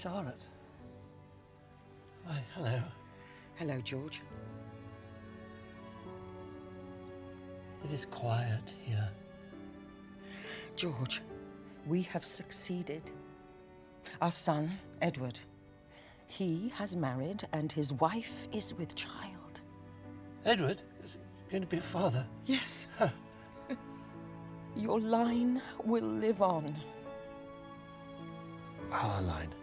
Charlotte. Why, hello. Hello, George. It is quiet here. George, we have succeeded. Our son, Edward, he has married and his wife is with child. Edward is going to be a father. Yes. Your line will live on. Our line.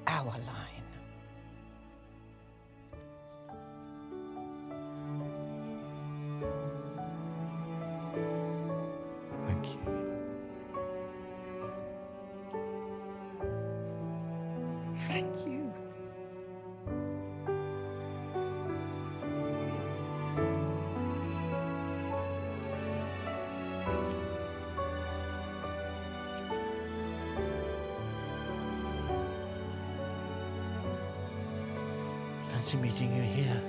Our line. Thank you. Thank you. Fancy meeting you here.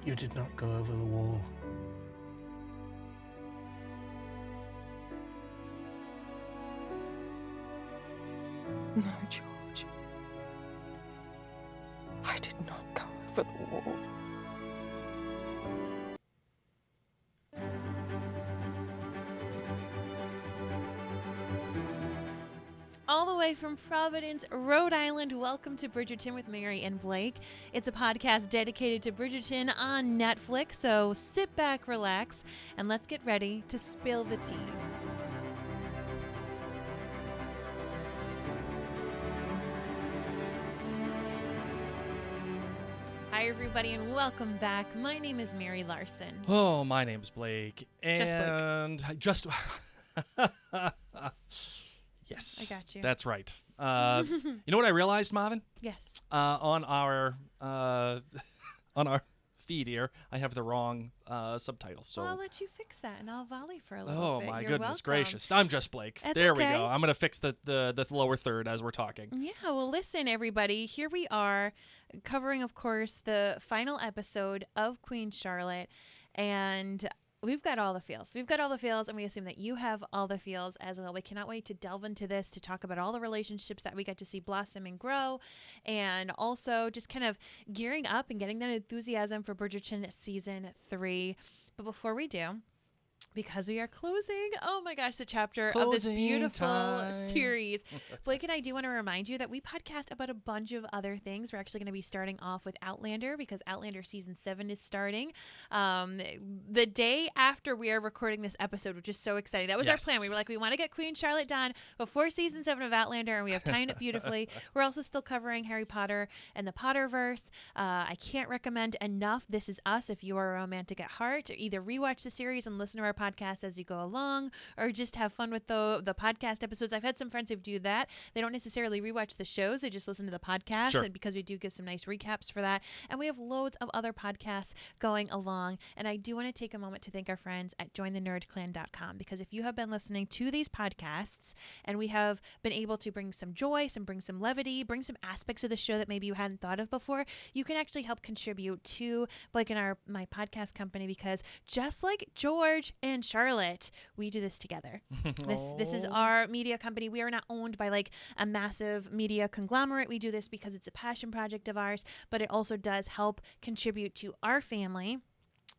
You did not go over the wall. No, George. I did not go over the wall. All the way from Providence, Rhode Island, welcome to Bridgerton with Mary and Blake. It's a podcast dedicated to Bridgerton on Netflix, so sit back, relax, and let's get ready to spill the tea. Hi, everybody, and welcome back. My name is Mary Larson. Oh, my name's Blake. And Just Blake. Yes. I got you. That's right. You know what I realized, Marvin? Yes. On our feed here, I have the wrong subtitle. So Well, I'll let you fix that, and I'll volley for a little bit. my You're goodness welcome. gracious. I'm just Blake. That's there okay. we go. I'm going to fix the lower third as we're talking. Yeah, well, listen, everybody. Here we are covering, of course, the final episode of Queen Charlotte. And we've got all the feels. We've got all the feels, and we assume that you have all the feels as well. We cannot wait to delve into this, to talk about all the relationships that we get to see blossom and grow, and also just kind of gearing up and getting that enthusiasm for Bridgerton Season 3. But before we do, because we are closing, oh my gosh, the chapter of this Closing beautiful time. series. Blake and I do want to remind you that we podcast about a bunch of other things. We're actually going to be starting off with Outlander because Outlander Season 7 is starting the day after we are recording this episode, which is so exciting. That was our plan. We were like, we want to get Queen Charlotte done before Season 7 of Outlander, and we have timed it beautifully. We're also still covering Harry Potter and the Potterverse. I can't recommend enough This Is Us if you are a romantic at heart. Either rewatch the series and listen to our podcast as you go along, or just have fun with the podcast episodes. I've had some friends who do that. They don't necessarily rewatch the shows, they just listen to the podcast. Sure. Because we do give some nice recaps for that, and we have loads of other podcasts going along. And I do want to take a moment to thank our friends at jointhenerdclan.com, because if you have been listening to these podcasts and we have been able to bring some joy, bring some levity, bring some aspects of the show that maybe you hadn't thought of before, you can actually help contribute to Blake and my podcast company, because just like George and Charlotte, we do this together. This is our media company. We are not owned by like a massive media conglomerate. We do this because it's a passion project of ours, but it also does help contribute to our family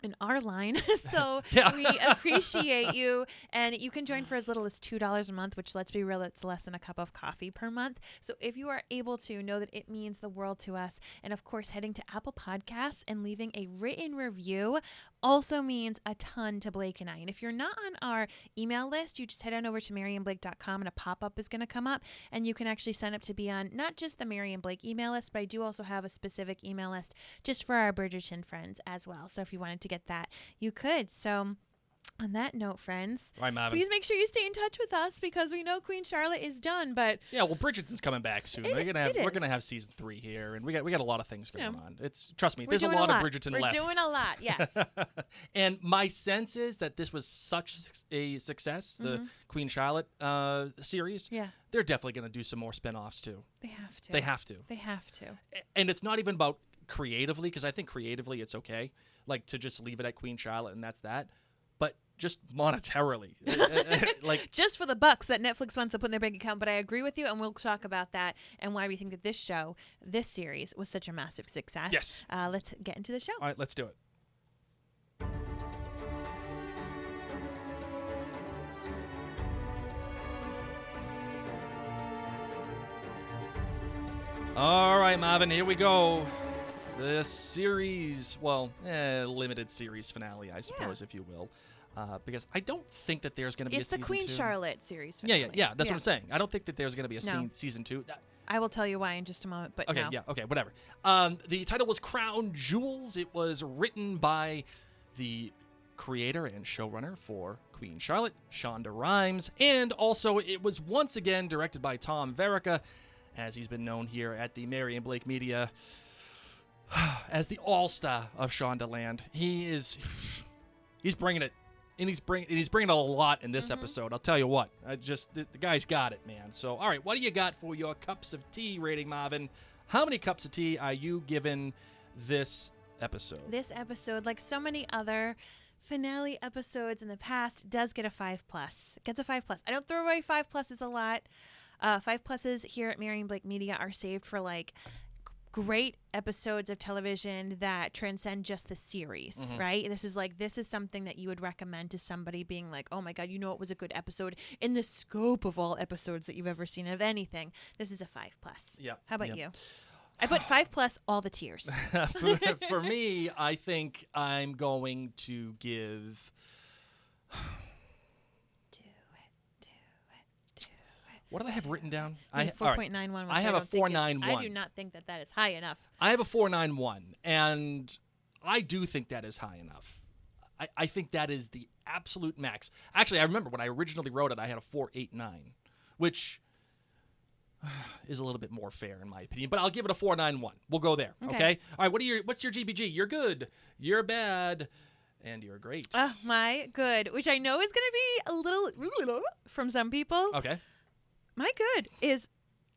in our line. So we appreciate you, and you can join for as little as $2 a month, which, let's be real, it's less than a cup of coffee per month. So if you are able to, know that it means the world to us. And of course, heading to Apple Podcasts and leaving a written review also means a ton to Blake and I. And if you're not on our email list, you just head on over to maryandblake.com, and a pop-up is going to come up, and you can actually sign up to be on not just the Mary and Blake email list, but I do also have a specific email list just for our Bridgerton friends as well. So if you wanted to get that, you could. So on that note, friends, please make sure you stay in touch with us, because we know Queen Charlotte is done, but Bridgerton's coming back soon. We're gonna have Season 3 here, and we got a lot of things going on. Trust me, there's a lot of Bridgerton left. We're doing a lot, yes. And my sense is that this was such a success, the Queen Charlotte series. Yeah. They're definitely gonna do some more spin-offs too. They have to. They have to. They have to. And it's not even about creatively, because I think creatively it's okay, like to just leave it at Queen Charlotte and that's that. But just monetarily, like just for the bucks that Netflix wants to put in their bank account. But I agree with you, and we'll talk about that and why we think that this series was such a massive success. Yes. Let's get into the show. All right, let's do it. All right, Marvin, here we go. The series, limited series finale, I suppose, if you will. Because I don't think that there's going to be a season 2. It's the Queen Charlotte series finale. Yeah. That's what I'm saying. I don't think that there's going to be a season 2. I will tell you why in just a moment, but okay, no. Whatever. The title was Crown Jewels. It was written by the creator and showrunner for Queen Charlotte, Shonda Rhimes, and also it was once again directed by Tom Verica, as he's been known here at the Mary and Blake Media as the all-star of Shondaland. He's bringing it, and he's bringing a lot in this episode. I'll tell you what, the guy's got it, man. So, all right, what do you got for your cups of tea rating, Marvin? How many cups of tea are you giving this episode? This episode, like so many other finale episodes in the past, does get a 5+. It gets a 5+. I don't throw away 5+s a lot. 5+s here at Mary and Blake Media are saved for like great episodes of television that transcend just the series, right? This is something that you would recommend to somebody being like, oh my God, it was a good episode in the scope of all episodes that you've ever seen of anything. This is a 5+. Yeah. How about you? I put 5+ all the tears. For me, I think I'm going to give... What do I have written down? I have 4.91. I have a 4.91. I do not think that is high enough. I have a 4.91, and I do think that is high enough. I think that is the absolute max. Actually, I remember when I originally wrote it, I had a 4.89, which is a little bit more fair in my opinion. But I'll give it a 4.91. We'll go there. Okay. All right. What's your GBG? You're good. You're bad. And you're great. My good, which I know is going to be a little from some people. Okay. My good is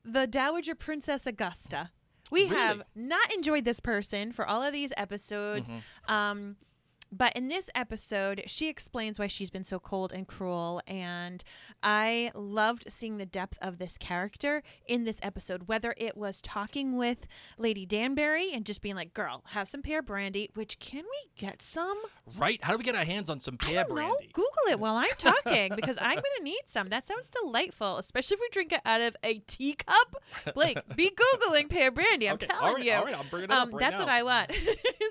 the Dowager Princess Augusta. We have not enjoyed this person for all of these episodes. But in this episode, she explains why she's been so cold and cruel. And I loved seeing the depth of this character in this episode, whether it was talking with Lady Danbury and just being like, girl, have some pear brandy, which can we get some? Right. How do we get our hands on some pear brandy? No, Google it while I'm talking because I'm going to need some. That sounds delightful, especially if we drink it out of a teacup. Blake, be Googling pear brandy. I'm telling you. All right, I'll bring it up right that's now. what I want.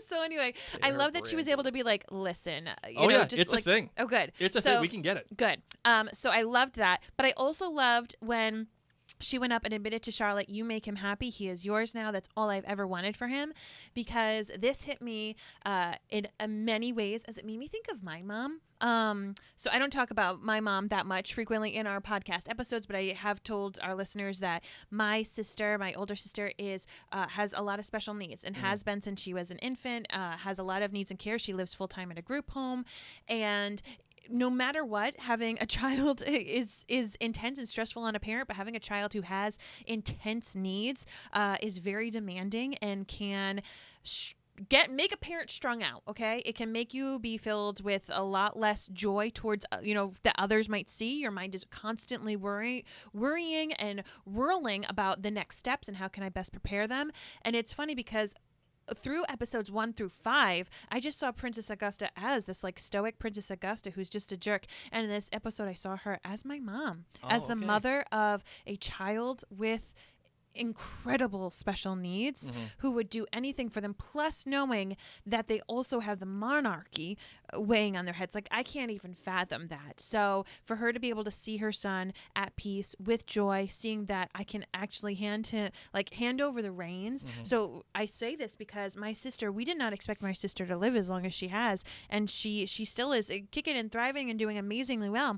So anyway, I love that she was able to be like, listen, just it's like, a thing. Oh, good. It's a thing. We can get it. Good. So I loved that. But I also loved when she went up and admitted to Charlotte, you make him happy. He is yours now. That's all I've ever wanted for him. Because this hit me in many ways as it made me think of my mom. So I don't talk about my mom that much frequently in our podcast episodes, but I have told our listeners that my older sister has a lot of special needs and has been since she was an infant, has a lot of needs and care. She lives full time in a group home, and no matter what, having a child is intense and stressful on a parent, but having a child who has intense needs is very demanding and can make a parent strung out. Okay, it can make you be filled with a lot less joy towards that others might see. Your mind is constantly worrying and whirling about the next steps and how can I best prepare them. And it's funny because through episodes 1 through 5, I just saw Princess Augusta as this like stoic Princess Augusta who's just a jerk. And in this episode, I saw her as my mom, as the mother of a child with incredible special needs who would do anything for them, plus knowing that they also have the monarchy weighing on their heads. Like, I can't even fathom that. So for her to be able to see her son at peace with joy, seeing that I can actually hand over the reins. So I say this because we did not expect my sister to live as long as she has, and she still is kicking and thriving and doing amazingly well.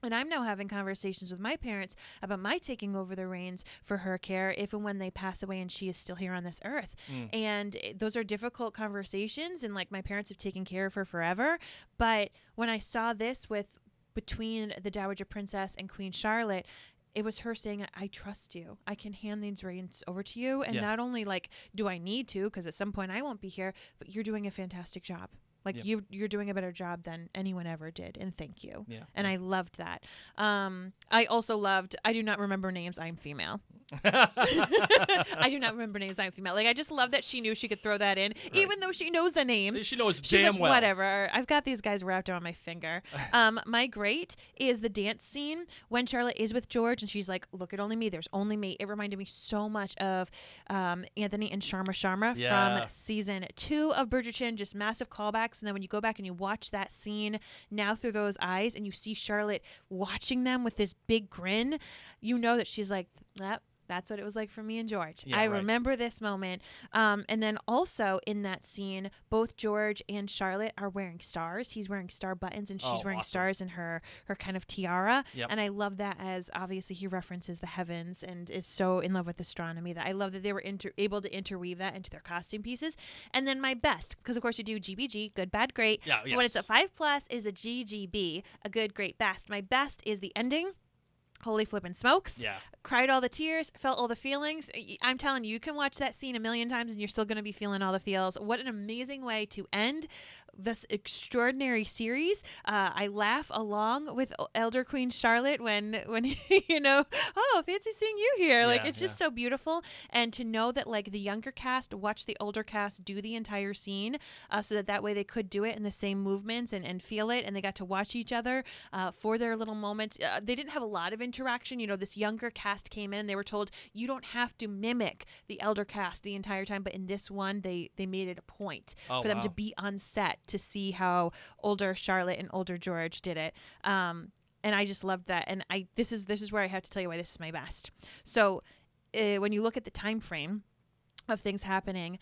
And I'm now having conversations with my parents about my taking over the reins for her care if and when they pass away and she is still here on this earth. And those are difficult conversations, and like my parents have taken care of her forever. But when I saw this between the Dowager Princess and Queen Charlotte, it was her saying, I trust you. I can hand these reins over to you. And Yeah. not only like, do I need to, because at some point I won't be here, but you're doing a fantastic job. Like you're doing a better job than anyone ever did. And thank you. Yeah. And I loved that. I also loved, I do not remember names. I'm female. I do not remember names. I'm female. Like, I just love that she knew she could throw that in, even though she knows the names. She knows She's damn like, well. Whatever. I've got these guys wrapped around my finger. My great is the dance scene when Charlotte is with George and she's like, look at only me. There's only me. It reminded me so much of Anthony and Sharma from season 2 of Bridgerton. Just massive callbacks. And then when you go back and you watch that scene now through those eyes and you see Charlotte watching them with this big grin, you know that she's like, that's what it was like for me and George. Yeah, I right. remember this moment. And then also in that scene, both George and Charlotte are wearing stars. He's wearing star buttons and she's wearing awesome. stars in her kind of tiara. Yep. And I love that, as obviously he references the heavens and is so in love with astronomy, that I love that they were able to interweave that into their costume pieces. And then my best, because of course you do GBG, good, bad, great. Yeah, But when it's a yes. 5+ is a GGB, a good, great, best. My best is the ending. Holy flippin' smokes. Yeah. Cried all the tears, felt all the feelings. I'm telling you, you can watch that scene a million times and you're still going to be feeling all the feels. What an amazing way to end this extraordinary series. I laugh along with Elder Queen Charlotte when you know, oh, fancy seeing you here. Like, it's just so beautiful. And to know that, like, the younger cast watched the older cast do the entire scene so that way they could do it in the same movements and feel it. And they got to watch each other for their little moments. They didn't have a lot of interaction. You know, this younger cast came in and they were told, you don't have to mimic the elder cast the entire time. But in this one, they made it a point for them to be on set to see how older Charlotte and older George did it. And I just loved that. And this is where I have to tell you why this is my best. So when you look at the time frame of things happening,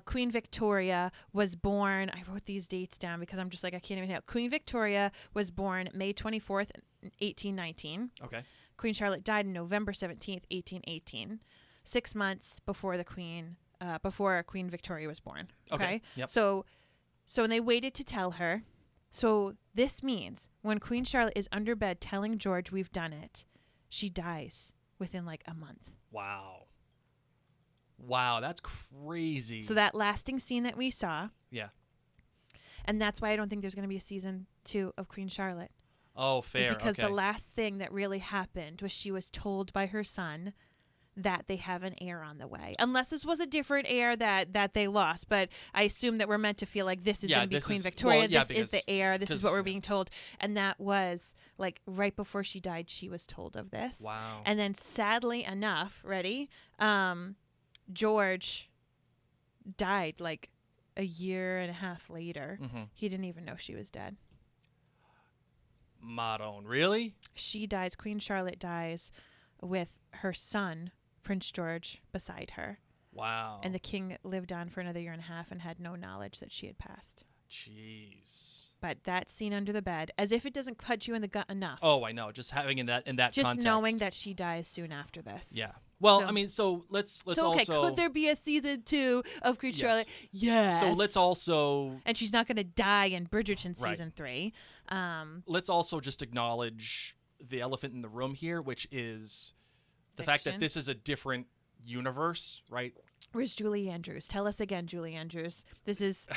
Queen Victoria was born, I wrote these dates down because I'm just like, I can't even help. Queen Victoria was born May 24th, 1819. Okay. Queen Charlotte died on November 17th, 1818, 6 months before Queen Victoria was born. Okay. Yep. So when they waited to tell her, so this means when Queen Charlotte is under bed telling George we've done it, she dies within like a month. Wow, that's crazy. So that lasting scene that we saw. Yeah. And that's why I don't think there's going to be a season 2 of Queen Charlotte. Oh, fair. Is because okay. the last thing that really happened was she was told by her son that they have an heir on the way. Unless this was a different heir that they lost. But I assume that we're meant to feel like this is going to be Queen Victoria. This is the heir. This is what we're being told. And that was like right before she died, she was told of this. Wow. And then sadly enough, George died like a year and a half later. Mm-hmm. He didn't even know she was dead. Maron, really? She dies. Queen Charlotte dies with her son, Prince George, beside her. Wow. And the king lived on for another year and a half and had no knowledge that she had passed. Jeez. But that scene under the bed, as if it doesn't cut you in the gut enough. Oh, I know. Just having in that just context. knowing that she dies soon after this. Yeah. Well, So- I mean, so let's So okay, also. could there be a season 2 of Queen Yes. Charlotte? Yes. So let's also. And she's not going to die in Bridgerton Right. season 3. Let's also just acknowledge the elephant in the room here, which is the fact that Fiction. this is a different universe, right? Where's Julie Andrews? Tell us again, Julie Andrews. This is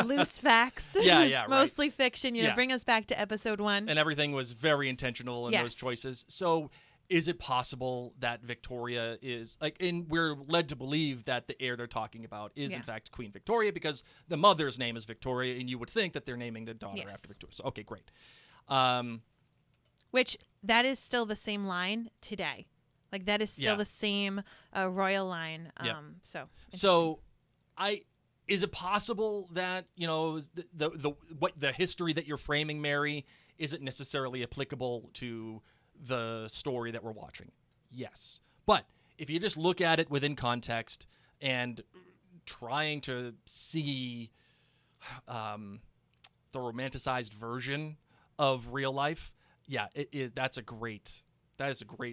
loose facts. Yeah, right. Mostly fiction. You know, Yeah. bring us back to episode 1. And everything was very intentional in those Yes. choices. So is it possible that Victoria is like, and we're led to believe that the heir they're talking about is in fact Queen Victoria because the mother's name is Victoria, and you would think that they're naming the daughter Yes. after Victoria. So okay, great. Which that is still the same line today. Like that is still Yeah. the same royal line. Yeah. So Is it possible that, you know, the history that you're framing, Mary, isn't necessarily applicable to the story that we're watching? Yes. But if you just look at it within context and trying to see the romanticized version of real life, yeah, that is a great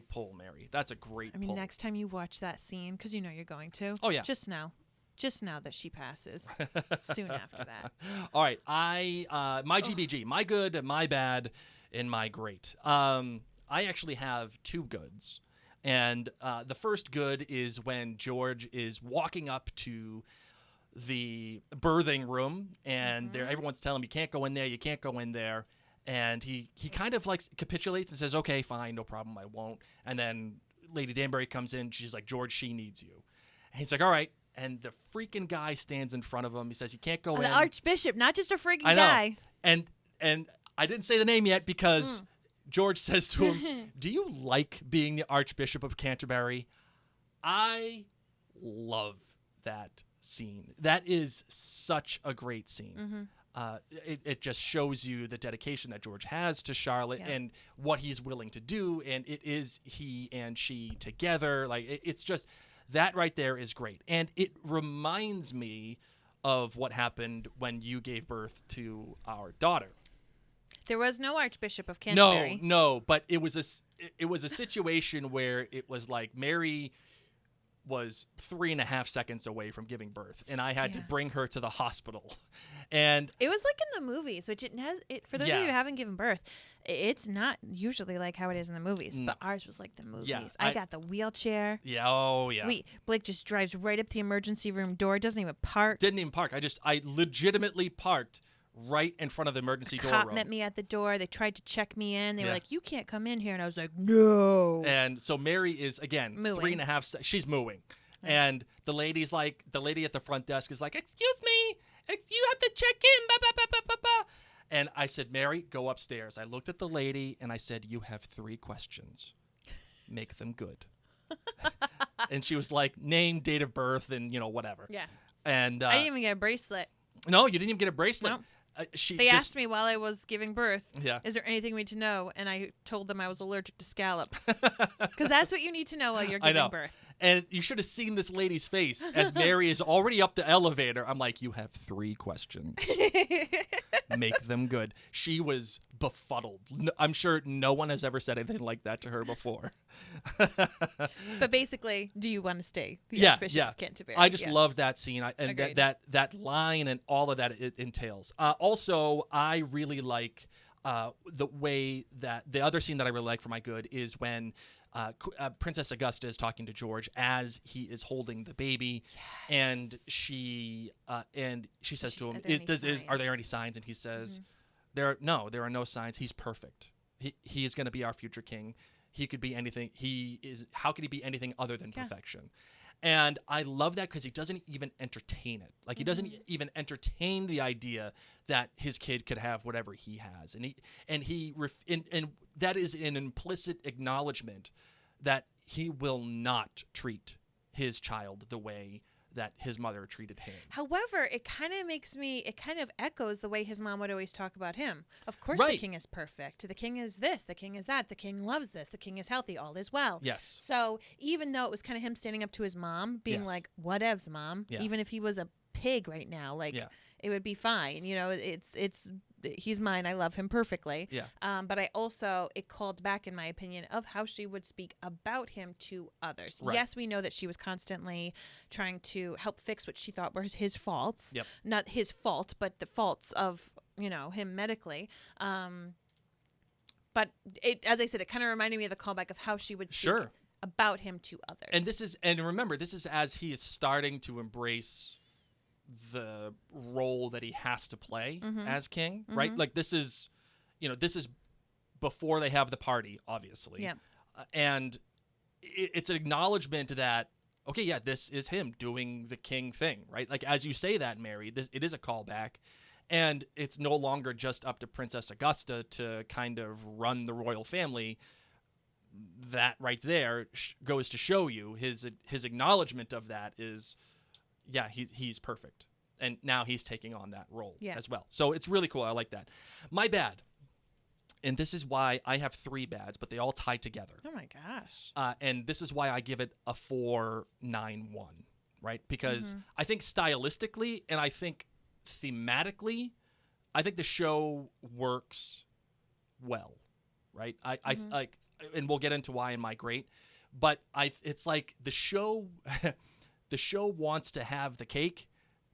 pull, Mary. That's a great I mean, pull. next time you watch that scene, because you know you're going to. Oh, yeah. Just know that she passes soon after that. All right, my GBG, my good, my bad, and my great. I actually have two goods. And the first good is when George is walking up to the birthing room, and everyone's telling him, you can't go in there, you can't go in there. And he kind of like capitulates and says, okay, fine, no problem, I won't. And then Lady Danbury comes in, she's like, George, she needs you. And he's like, all right. And the freaking guy stands in front of him. He says, you can't go in. The Archbishop, not just a freaking I know. guy. And I didn't say the name yet because George says to him, do you like being the Archbishop of Canterbury? I love that scene. That is such a great scene. It just shows you the dedication that George has to Charlotte and what he's willing to do. And it is he and she together. Like, it's just, that right there is great. And it reminds me of what happened when you gave birth to our daughter. There was no Archbishop of Canterbury. No, but it was a situation where it was like Mary was 3.5 seconds away from giving birth, and I had to bring her to the hospital. And it was like in the movies, which for those of you who haven't given birth, it's not usually like how it is in the movies, but ours was like the movies. Yeah, I got the wheelchair. Yeah, oh yeah. Blake just drives right up to the emergency room door, doesn't even park. Didn't even park. I legitimately parked right in front of the emergency door. Cop met me at the door. They tried to check me in. They were like, you can't come in here. And I was like, no. And so Mary is, again, mooing. 3.5 she's mooing. And the lady at the front desk is like, excuse me, you have to check in. Bah, bah, bah, bah, bah, bah. And I said, Mary, go upstairs. I looked at the lady and I said, you have 3 questions. Make them good. And she was like, name, date of birth, and, whatever. Yeah. And I didn't even get a bracelet. No, you didn't even get a bracelet. No. They asked me while I was giving birth, is there anything we need to know? And I told them I was allergic to scallops. Because that's what you need to know while you're giving birth. And you should have seen this lady's face as Mary is already up the elevator. I'm like, you have 3 questions. Make them good. She was befuddled. I'm sure no one has ever said anything like that to her before. But basically, do you want to stay the Archbishop of Canterbury? I just love that scene. And Agreed. that line and all of that it entails. Also, I really like the way that the other scene that I really like for my good is when Princess Augusta is talking to George as he is holding the baby, and she says to him, "Are there any signs?" And he says, "There are no signs. He's perfect. He is going to be our future king. He could be anything. How could he be anything other than perfection?" And I love that because he doesn't even entertain it. Like, he doesn't even entertain the idea that his kid could have whatever he has. And that is an implicit acknowledgement that he will not treat his child the way that his mother treated him. However, it kind of echoes the way his mom would always talk about him. Of course, Right. The king is perfect. The king is this. The king is that. The king loves this. The king is healthy. All is well. Yes. So even though it was kind of him standing up to his mom, being like, whatevs, mom, even if he was a pig right now, it would be fine. He's mine. I love him perfectly. Yeah. But it called back, in my opinion, of how she would speak about him to others. Right. Yes, we know that she was constantly trying to help fix what she thought were his faults. Yep. Not his fault, but the faults of, him medically. But as I said, it kind of reminded me of the callback of how she would speak about him to others. And remember, this is as he is starting to embrace the role that he has to play as king, right? Like, this is before they have the party, obviously. Yeah. And it's an acknowledgement that, okay, yeah, this is him doing the king thing, right? Like, as you say that, Mary, it is a callback. And it's no longer just up to Princess Augusta to kind of run the royal family. That right there goes to show you his acknowledgement of that is, yeah, he's perfect. And now he's taking on that role as well. So it's really cool. I like that. My bad. And this is why I have 3 bads, but they all tie together. Oh, my gosh. And this is why I give it a 4.91, right? Because I think stylistically and I think thematically, I think the show works well, right? I like, and we'll get into why in my great, but it's like the show wants to have the cake,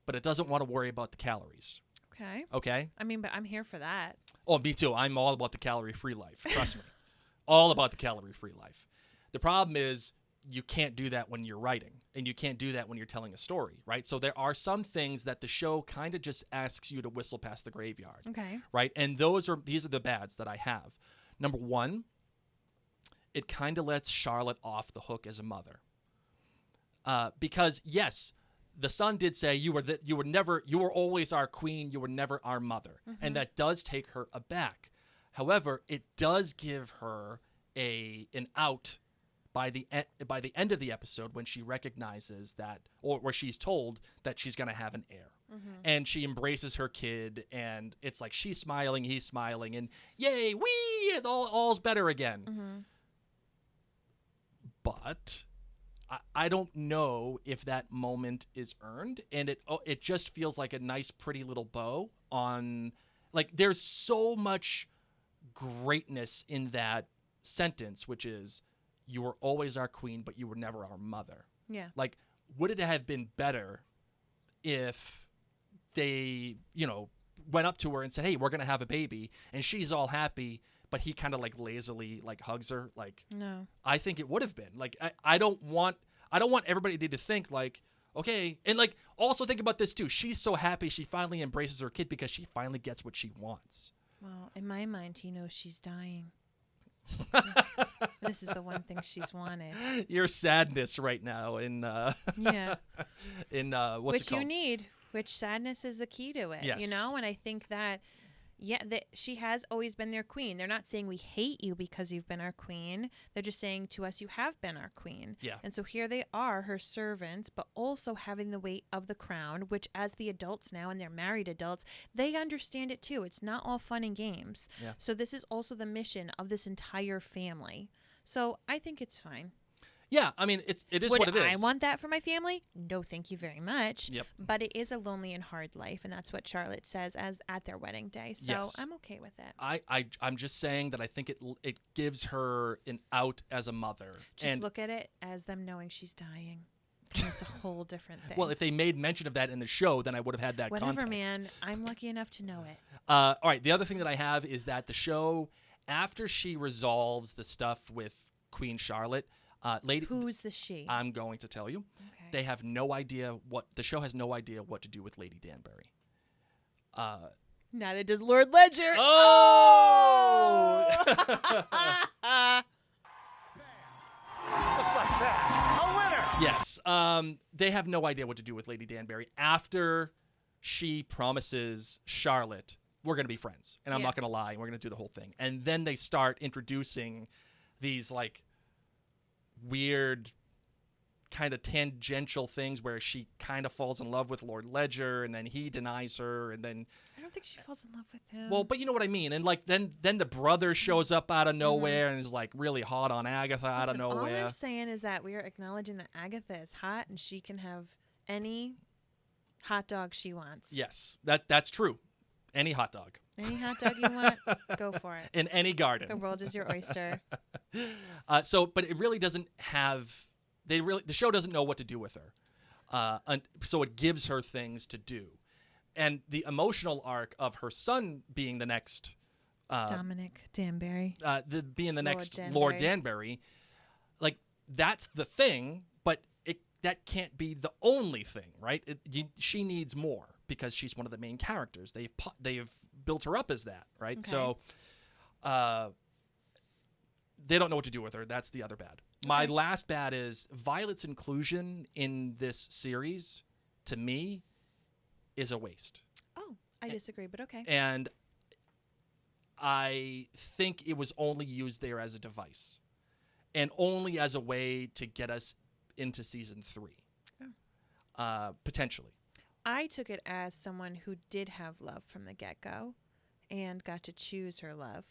but it doesn't want to worry about the calories. Okay. Okay? I mean, but I'm here for that. Oh, me too. I'm all about the calorie-free life. Trust me. all about the calorie-free life. The problem is you can't do that when you're writing, and you can't do that when you're telling a story, right? So there are some things that the show kind of just asks you to whistle past the graveyard, Okay. right? And these are the bads that I have. Number one, it kind of lets Charlotte off the hook as a mother, because yes, the son did say you were always our queen, you were never our mother, and that does take her aback. However, it does give her an out by the end of the episode when she recognizes that, or where she's told that she's going to have an heir. And she embraces her kid, and it's like she's smiling, he's smiling, and yay, wee, all's better again. But I don't know if that moment is earned, and it just feels like a nice, pretty little bow on, like, there's so much greatness in that sentence, which is, you were always our queen, but you were never our mother. Yeah. Like, would it have been better if they, went up to her and said, hey, we're going to have a baby, and she's all happy, but he kind of like lazily like hugs her? Like, No. I think it would have been. Like, I don't want everybody to think like, okay, and like also think about this too. She's so happy she finally embraces her kid because she finally gets what she wants. Well, in my mind, he knows she's dying. This is the one thing she's wanted. Your sadness right now in Yeah. in what's Which it called? you need. Which sadness is the key to it. Yes. And I think that, that she has always been their queen. They're not saying we hate you because you've been our queen. They're just saying to us, you have been our queen. Yeah. And so here they are, her servants, but also having the weight of the crown, which as the adults now, and they're married adults, they understand it too. It's not all fun and games. Yeah. So this is also the mission of this entire family. So I think it's fine. Yeah, I mean, it is Would what it is. I want that for my family? No, thank you very much. Yep. But it is a lonely and hard life, and that's what Charlotte says as at their wedding day. So Yes. I'm okay with it. I'm just saying that I think it gives her an out as a mother. Just and look at it as them knowing she's dying. And it's a whole different thing. well, if they made mention of that in the show, then I would have had that Whatever, context. man. I'm lucky enough to know it. All right, the other thing that I have is that the show, after she resolves the stuff with Queen Charlotte, lady, Who's the she? I'm going to tell you. Okay. They have no idea the show has no idea what to do with Lady Danbury. Neither does Lord Ledger. Oh! Just like that. A winner! Yes. They have no idea what to do with Lady Danbury after she promises Charlotte, we're going to be friends, and I'm Yeah. not going to lie, and we're going to do the whole thing. And then they start introducing these, like, weird kind of tangential things where she kind of falls in love with Lord Ledger, and then he denies her, and then I don't think she falls in love with him. well, but you know what I mean. And like then the brother shows up out of nowhere and is like really hot on Agatha out of Listen, all nowhere. I'm saying is that we are acknowledging that Agatha is hot and she can have any hot dog she wants. Yes, that's true. Any hot dog Any hot dog you want, go for it. in any garden. The world is your oyster. But it really doesn't have. The show doesn't know what to do with her, so it gives her things to do, and the emotional arc of her son being the next Dominic Danbury. being the Lord next Danbury. Lord Danbury, like that's the thing, but that can't be the only thing, right? She needs more because she's one of the main characters. They've built her up as that, right? Okay. So they don't know what to do with her. That's the other bad. My last bad is Violet's inclusion in this series, to me, is a waste. Oh, I disagree, but okay. And I think it was only used there as a device and only as a way to get us into season 3, potentially. I took it as someone who did have love from the get-go and got to choose her love.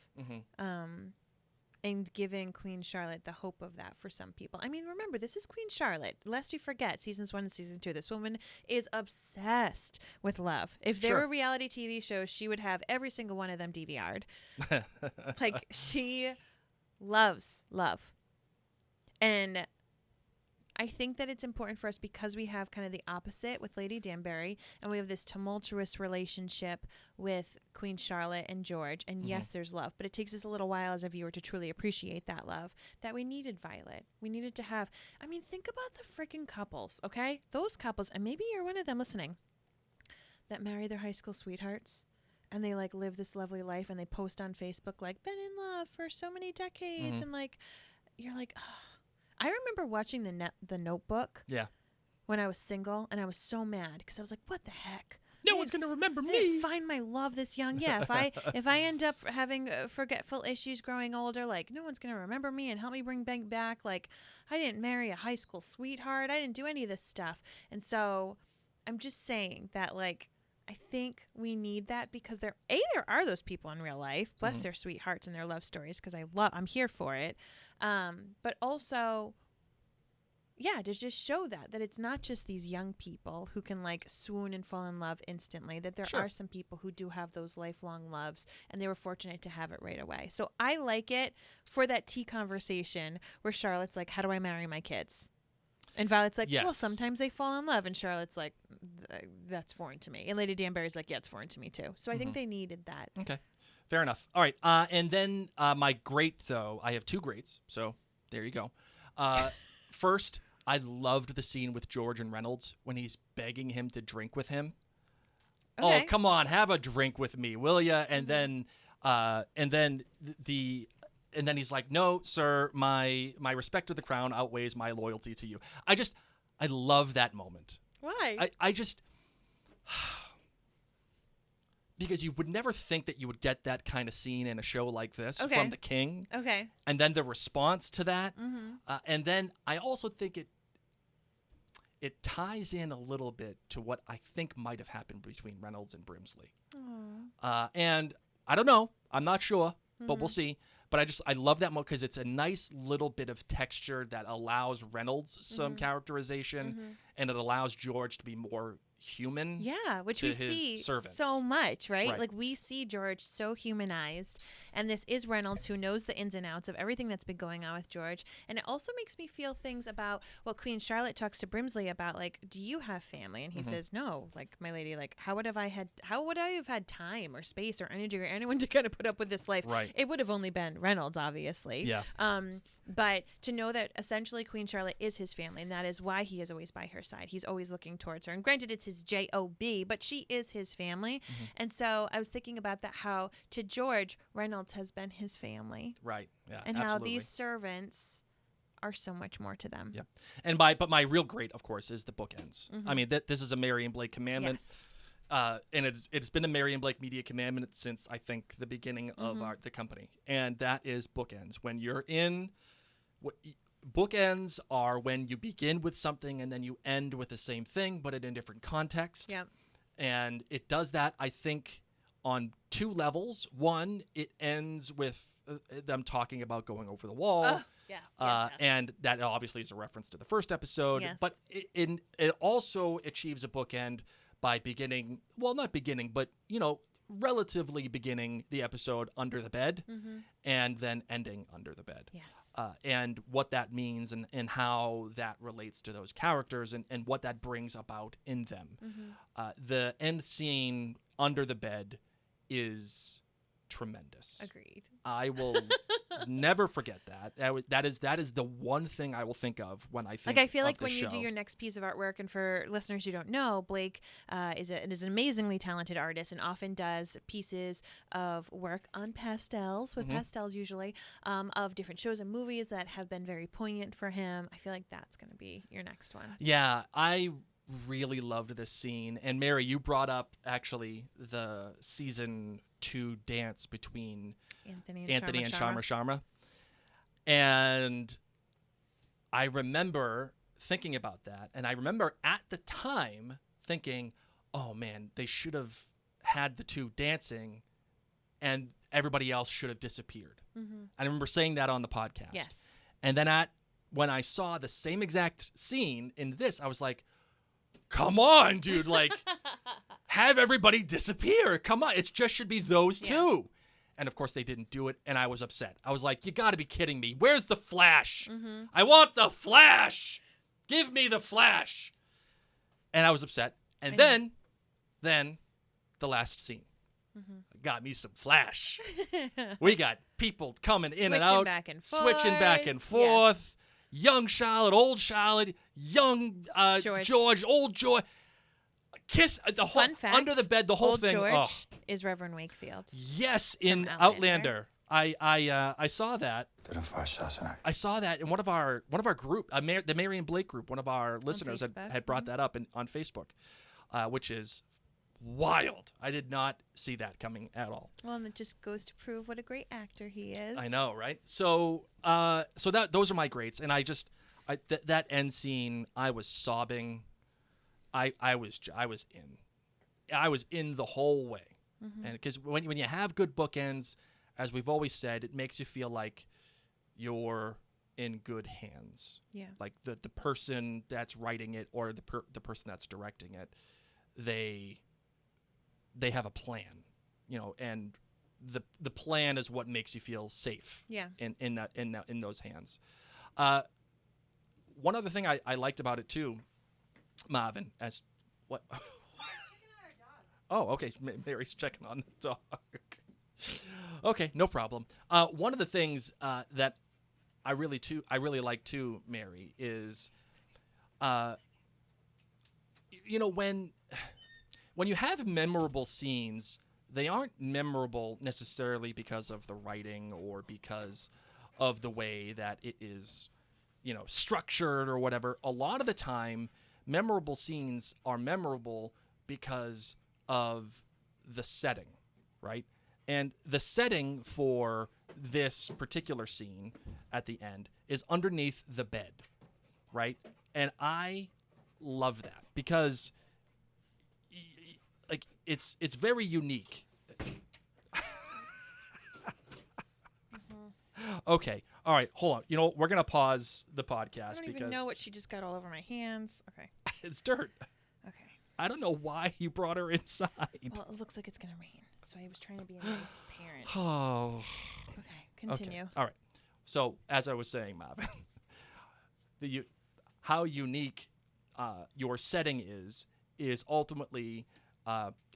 And giving Queen Charlotte the hope of that for some people. I mean, remember, this is Queen Charlotte. Lest we forget, seasons 1 and season 2, this woman is obsessed with love. If there Sure. were reality TV shows, she would have every single one of them DVR'd. Like, she loves love. And I think that it's important for us because we have kind of the opposite with Lady Danbury, and we have this tumultuous relationship with Queen Charlotte and George. And yes, there's love, but it takes us a little while as a viewer to truly appreciate that love, that we needed Violet. We needed to have, I mean, think about the freaking couples, okay? Those couples, and maybe you're one of them listening, that marry their high school sweethearts. And they like live this lovely life, and they post on Facebook like been in love for so many decades, and like you're like, oh. I remember watching the Notebook. Yeah. When I was single, and I was so mad because I was like, what the heck? No one's gonna remember I me. didn't find my love this young. Yeah, if I end up having forgetful issues growing older, like no one's gonna remember me and help me bring back. Like I didn't marry a high school sweetheart. I didn't do any of this stuff, and so I'm just saying that like. I think we need that because there are those people in real life, bless their sweethearts and their love stories, because I'm here for it. But also, yeah, to just show that it's not just these young people who can like swoon and fall in love instantly, that there are some people who do have those lifelong loves, and they were fortunate to have it right away. So I like it for that tea conversation where Charlotte's like, how do I marry my kids? And Violet's like, well, sometimes they fall in love. And Charlotte's like, that's foreign to me. And Lady Danbury's like, yeah, it's foreign to me too. So I think they needed that. Okay. Fair enough. All right. And then my great, though, I have two greats. So there you go. First, I loved the scene with George and Reynolds when he's begging him to drink with him. Okay. Oh, come on. Have a drink with me, will ya? And then And then he's like, no, sir, my respect to the crown outweighs my loyalty to you. I love that moment. Why? Because you would never think that you would get that kind of scene in a show like this from the king. Okay. And then the response to that. And then I also think it ties in a little bit to what I think might have happened between Reynolds and Brimsley. And I don't know. I'm not sure, but we'll see. But I love that moment because it's a nice little bit of texture that allows Reynolds some characterization, and it allows George to be more human. Yeah, which we see so much, right? Like we see George so humanized, and this is Reynolds who knows the ins and outs of everything that's been going on with George. And it also makes me feel things about what Queen Charlotte talks to Brimsley about, like, do you have family? And he says, no, like, my lady, like, how would I have had time or space or energy or anyone to kind of put up with this life? Right. It would have only been Reynolds, obviously. Yeah. But to know that essentially Queen Charlotte is his family, and that is why he is always by her side. He's always looking towards her. And granted, it's his J-O-B, but she is his family. And so I was thinking about that, how to George, Reynolds has been his family. Right. Yeah. And absolutely. how these servants are so much more to them. Yeah. And but my real great, of course, is the bookends. I mean, this is a Mary and Blake commandment. Yes. And it's been a Mary and Blake media commandment since I think the beginning of the company, and that is bookends. When you're in, bookends are when you begin with something and then you end with the same thing, but in a different context. Yep. And it does that, I think, on two levels. One, it ends with them talking about going over the wall. Yes. And that obviously is a reference to the first episode. Yes. But it also achieves a bookend by beginning, well, not beginning, but, relatively beginning the episode under the bed and then ending under the bed. Yes. And what that means and how that relates to those characters and what that brings about in them. The end scene under the bed is tremendous. Agreed. I will never forget that. That is the one thing I will think of when I think. Like I feel like of the when show. you do your next piece of artwork, and for listeners who don't know, Blake is an amazingly talented artist and often does pieces of work on pastels, with pastels usually, of different shows and movies that have been very poignant for him. I feel like that's going to be your next one. Yeah, I really loved this scene. And Mary, you brought up actually the season 2 dance between Anthony and Sharma. And I remember thinking about that. And I remember at the time thinking, oh man, they should have had the two dancing and everybody else should have disappeared. I remember saying that on the podcast. Yes. And then when I saw the same exact scene in this, I was like, come on, dude, like, have everybody disappear. Come on, it just should be those two. And, of course, they didn't do it, and I was upset. I was like, you got to be kidding me. Where's the Flash? I want the Flash. Give me the Flash. And I was upset. And then the last scene. Got me some Flash. We got people coming in and out. Switching back and forth. Yes. Young Charlotte, old Charlotte, young George, old George. Kiss the whole Fun fact, under the bed, the whole old thing. George is Reverend Wakefield. Yes, in Outlander. I saw that. I saw that in one of our group, the Mary and Blake group. One of our listeners had brought that up on Facebook, which is wild. I did not see that coming at all. Well, and it just goes to prove what a great actor he is. I know, right? So those are my greats, and that end scene, I was sobbing. I was in the whole way, and because when you have good bookends, as we've always said, it makes you feel like you're in good hands. Yeah. Like the person that's writing it or the person that's directing it, they have a plan, and the plan is what makes you feel safe. Yeah. In those hands. One other thing I liked about it too, Marvin, as what? Oh, okay. Mary's checking on the dog. Okay, no problem. One of the things that I really like too, Mary, is, when you have memorable scenes, they aren't memorable necessarily because of the writing or because of the way that it is, structured or whatever. A lot of the time, memorable scenes are memorable because of the setting, right? And the setting for this particular scene at the end is underneath the bed, right? And I love that because it's very unique. Okay. All right. Hold on. We're going to pause the podcast I don't even know what she just got all over my hands. Okay. It's dirt. Okay. I don't know why you brought her inside. Well, it looks like it's going to rain. So I was trying to be a nice parent. Oh. Okay. Continue. Okay. All right. So as I was saying, Marvin, how unique your setting is ultimately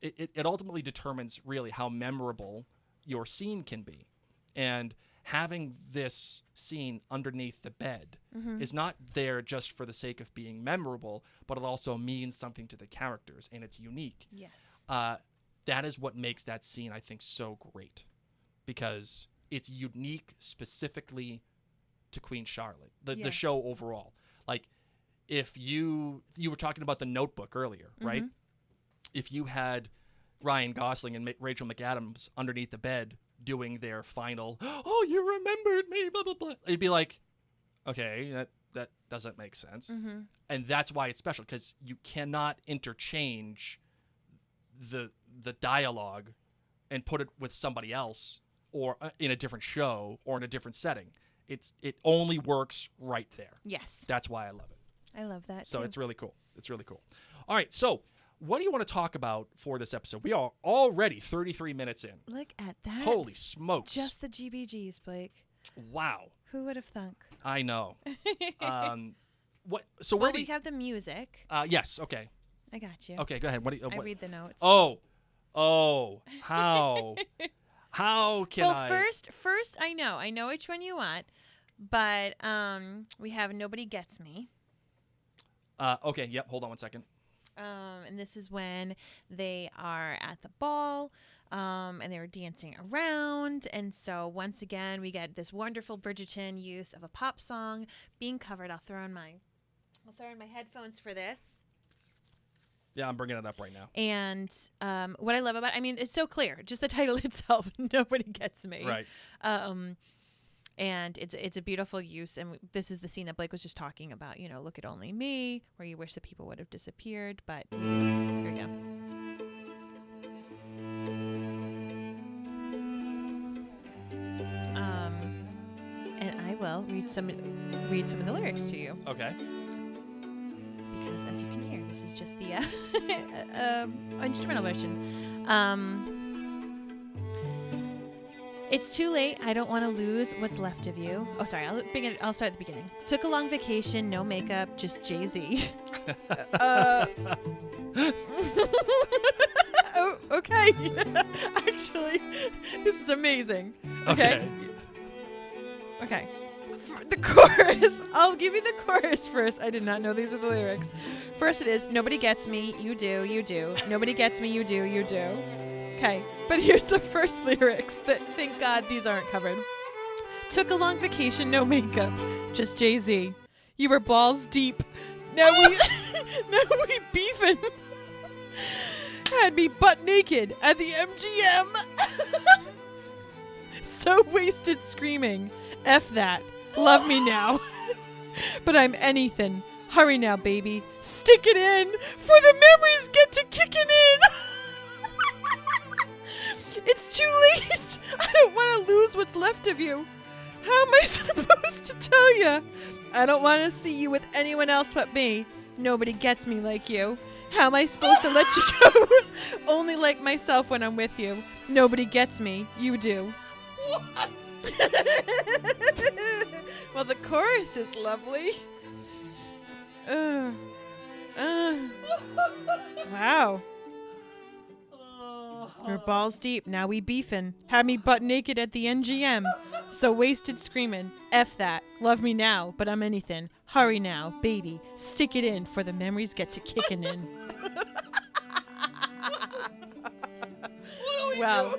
it ultimately determines really how memorable your scene can be. And having this scene underneath the bed is not there just for the sake of being memorable, but it also means something to the characters, and it's unique. Yes. That is what makes that scene, I think, so great, because it's unique specifically to Queen Charlotte, the show overall. Like, if you were talking about The Notebook earlier, right? If you had Ryan Gosling and Rachel McAdams underneath the bed doing their final, oh, you remembered me, blah, blah, blah. It'd be like, okay, that doesn't make sense. And that's why it's special, because you cannot interchange the dialogue and put it with somebody else or in a different show or in a different setting. It only works right there. Yes. That's why I love it. I love that, So too. it's really cool. It's really cool. All right, so what do you want to talk about for this episode? We are already 33 minutes in. Look at that. Holy smokes. Just the GBGs, Blake. Wow. Who would have thunk? I know. What? So we have the music. Yes. Okay. I got you. Okay. Go ahead. I read the notes. Oh. How? How can I? Well, first, I know which one you want, but we have Nobody Gets Me. Okay. Yep. Hold on one second. And this is when they are at the ball, and they were dancing around. And so once again, we get this wonderful Bridgerton use of a pop song being covered. I'll throw in my headphones for this. Yeah, I'm bringing it up right now. And what I love about it's so clear. Just the title itself, Nobody Gets Me. Right. And it's a beautiful use. And this is the scene that Blake was just talking about. Look at Only Me, where you wish that people would have disappeared. But here we go. And I will read some of the lyrics to you. Okay. Because as you can hear, this is just the instrumental version. It's too late. I don't want to lose what's left of you. Oh, sorry. I'll start at the beginning. Took a long vacation, no makeup, just Jay-Z. Oh, okay. Actually, this is amazing. Okay. The chorus. I'll give you the chorus first. I did not know these are the lyrics. First it is, nobody gets me, you do, you do. Nobody gets me, you do, you do. Okay, but here's the first lyrics that, thank God, these aren't covered. Took a long vacation, no makeup, just Jay-Z. You were balls deep. Now we beefing. Had me butt naked at the MGM. So wasted screaming. F that. Love me now. But I'm anything. Hurry now, baby. Stick it in, for the memories get to kicking in. It's too late. I don't want to lose what's left of you. How am I supposed to tell you? I don't want to see you with anyone else but me. Nobody gets me like you. How am I supposed to let you go? Only like myself when I'm with you. Nobody gets me. You do. What? Well, the chorus is lovely. Wow. We're balls deep, now we beefin'. Had me butt naked at the NGM. So wasted screaming. F that. Love me now, but I'm anything. Hurry now, baby. Stick it in, for the memories get to kicking in. Wow.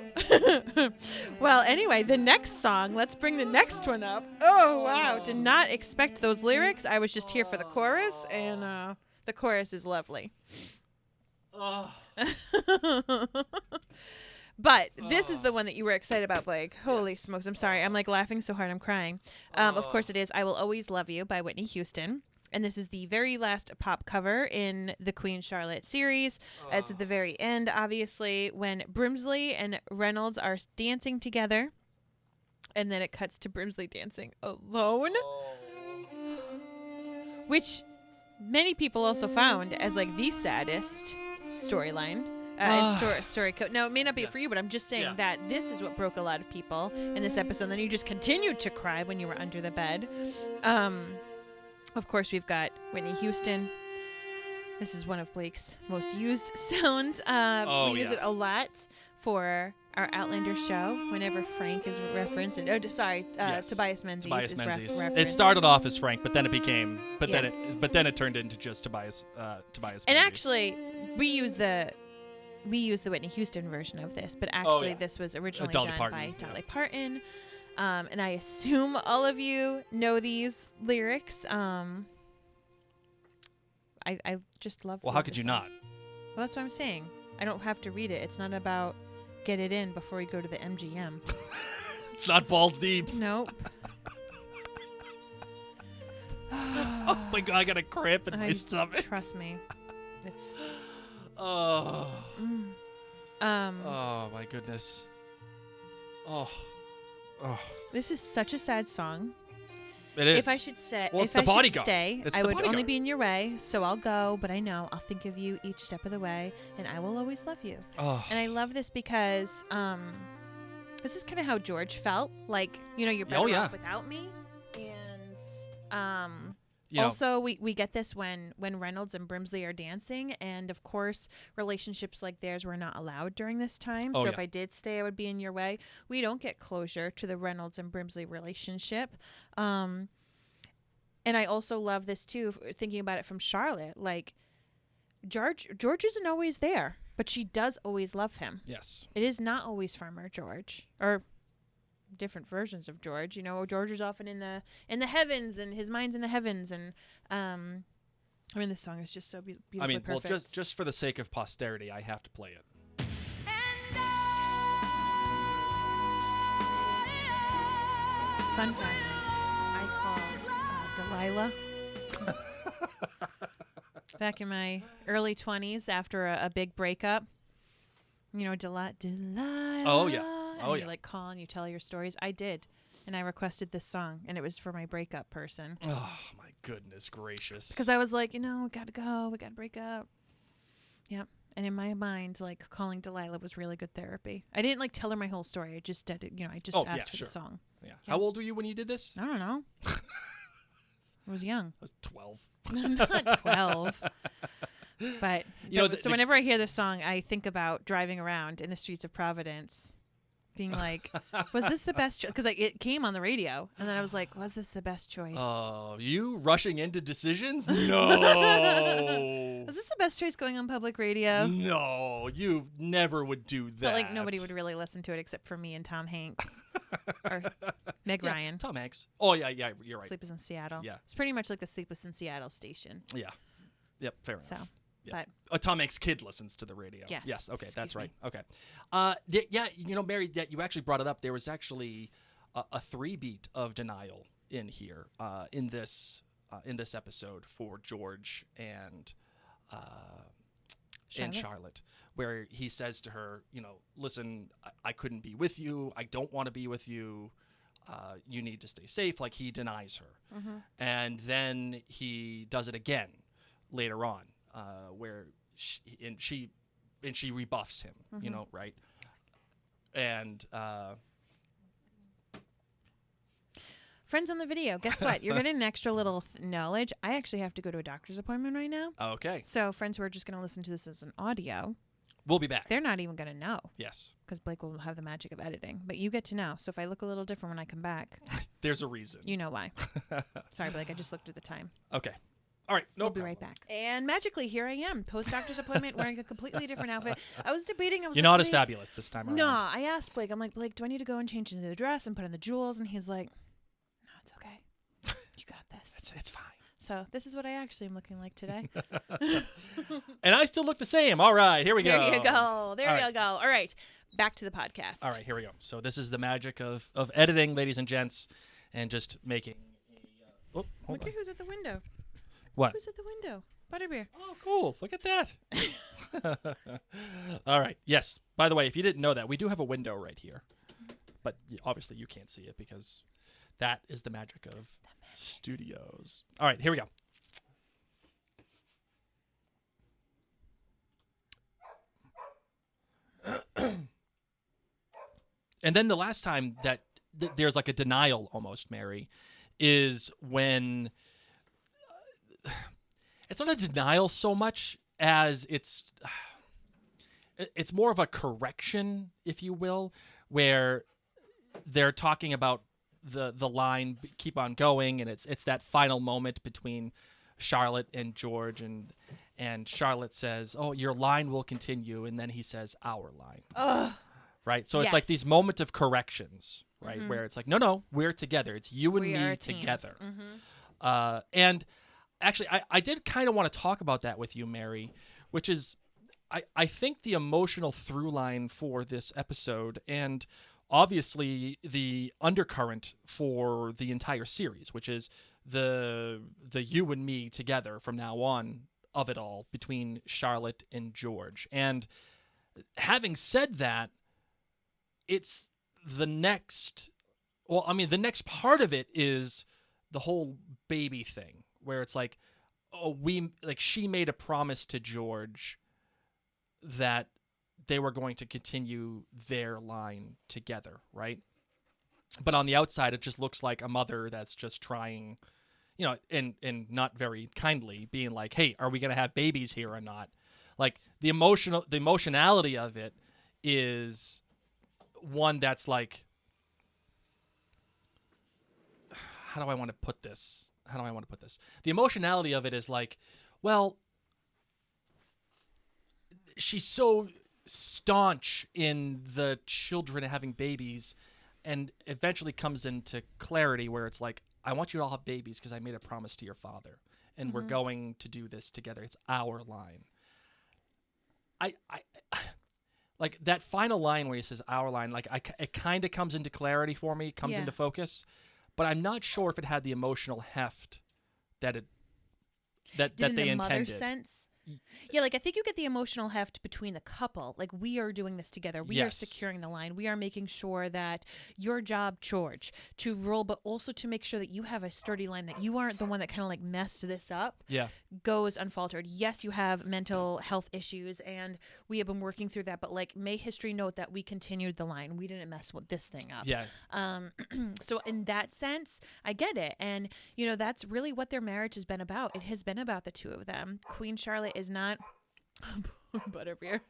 Well, anyway, the next song, let's bring the next one up. Oh, wow. Did not expect those lyrics. I was just here for the chorus, and the chorus is lovely. But this is the one that you were excited about, Blake. Holy smokes. I'm sorry. I'm like laughing so hard I'm crying. Of course it is I Will Always Love You by Whitney Houston. And this is the very last pop cover in the Queen Charlotte series. It's at the very end, obviously, when Brimsley and Reynolds are dancing together. And then it cuts to Brimsley dancing alone. Which many people also found as like the saddest storyline. Story code. Now, it may not be for you, but I'm just saying that this is what broke a lot of people in this episode. And then you just continued to cry when you were under the bed. Of course, we've got Whitney Houston. This is one of Blake's most used sounds. We use it a lot for our Outlander show whenever Frank is referenced. Tobias Menzies is referenced. It started off as Frank, but then it became, then it turned into just Tobias Menzies. And actually, we use the Whitney Houston version of this, but actually this was originally done by Dolly Parton. And I assume all of you know these lyrics. I just love. Well, how could you not? Well, that's what I'm saying. I don't have to read it. It's not about get it in before we go to the MGM. It's not balls deep. Nope. Oh my God, I got a cramp in my stomach. Trust me. It's. Oh. Oh my goodness. Oh. This is such a sad song. It is. If I should say, well, if I should stay, I would bodyguard. only be in your way. So I'll go, but I know I'll think of you each step of the way, and I will always love you. Oh. And I love this because this is kind of how George felt. Like, you're better off without me. And also, we get this when Reynolds and Brimsley are dancing, and of course, relationships like theirs were not allowed during this time. So if I did stay, I would be in your way. We don't get closure to the Reynolds and Brimsley relationship. And I also love this too, thinking about it from Charlotte. Like, George isn't always there, but she does always love him. Yes. It is not always Farmer George, or different versions of George. George is often in the heavens, and his mind's in the heavens, and this song is just so beautifully perfect. Well, just for the sake of posterity, I have to play it. Fun fact, I called Delilah back in my early 20s after a big breakup. Delilah. Oh yeah. You like call and you tell your stories. I did, and I requested this song, and it was for my breakup person. Oh my goodness gracious! Because I was like, we gotta go, we gotta break up. Yep. And in my mind, like, calling Delilah was really good therapy. I didn't, like, tell her my whole story. I just did, I just asked for the song. Yeah. How old were you when you did this? I don't know. I was young. I was 12. Not 12. But, so whenever I hear this song, I think about driving around in the streets of Providence being like, was this the best choice? Because it came on the radio, and then I was like, was this the best choice? Oh, you rushing into decisions? No. Was this the best choice going on public radio? No, you never would do that. But like nobody would really listen to it except for me and Tom Hanks or Meg Ryan. Tom Hanks. Oh yeah, you're right. Sleepless in Seattle. Yeah, it's pretty much like the Sleepless in Seattle station. Yeah. Yep. Fair enough. So. Yeah. But Tom Hanks' kid listens to the radio. Yes. Okay, that's right. Okay. Mary, you actually brought it up. There was actually a 3-beat of denial in here in this episode for George and Charlotte, where he says to her, listen, I couldn't be with you. I don't want to be with you. You need to stay safe. Like, he denies her, and then he does it again later on. Where she rebuffs him, right? And friends on the video, guess what? You're getting an extra little knowledge. I actually have to go to a doctor's appointment right now. Okay. So friends who are just going to listen to this as an audio, we'll be back. They're not even going to know. Yes. Because Blake will have the magic of editing. But you get to know. So if I look a little different when I come back, there's a reason. You know why. Sorry, Blake. I just looked at the time. Okay. All right, we'll be right back. And magically, here I am, post-doctor's appointment, wearing a completely different outfit. I was debating. You're not as fabulous this time around. No, I asked Blake. I'm like, Blake, do I need to go and change into the dress and put on the jewels? And he's like, no, it's okay. You got this. It's fine. So this is what I actually am looking like today. And I still look the same. All right, here we go. There you go. There you go. All right, back to the podcast. All right, here we go. So this is the magic of editing, ladies and gents, and just making a... Look at who's at the window. What? Who's at the window? Butterbeer. Oh, cool. Look at that. All right. Yes. By the way, if you didn't know that, we do have a window right here. But obviously you can't see it because that is the magic of studios. All right. Here we go. And then the last time that there's like a denial almost, Mary, is when... It's not a denial so much as it's more of a correction, if you will, where they're talking about the line "keep on going," and it's that final moment between Charlotte and George, and Charlotte says, "Oh, your line will continue," and then he says, "Our line." Ugh. Right, so it's like these moment of corrections, right, where it's like, no, we're together. It's you and me together, and. Actually, I did kind of want to talk about that with you, Mary, which is I think the emotional through line for this episode and obviously the undercurrent for the entire series, which is the you and me together from now on of it all between Charlotte and George. And having said that, it's the next part of it is the whole baby thing. Where it's like, she made a promise to George that they were going to continue their line together, right? But on the outside, it just looks like a mother that's just trying, and not very kindly being like, hey, are we going to have babies here or not? Like the emotionality of it is one that's like, how do I want to put this? The emotionality of it is like, well, she's so staunch in the children having babies and eventually comes into clarity where it's like, I want you to all have babies because I made a promise to your father and we're going to do this together. It's our line. I like that final line where he says our line, like it kind of comes into clarity for me, comes into focus. But I'm not sure if it had the emotional heft that they intended. Did in the mother sense? Yeah, like I think you get the emotional heft between the couple. Like we are doing this together. We are securing the line. We are making sure that your job, George, to roll, but also to make sure that you have a sturdy line, that you aren't the one that kind of like messed this up. Yeah. Goes unfaltered. Yes, you have mental health issues, and we have been working through that. But like, may history note that we continued the line. We didn't mess with this thing up. Yeah. So in that sense, I get it, and you know that's really what their marriage has been about. It has been about the two of them. Queen Charlotte is not. Butterbeer.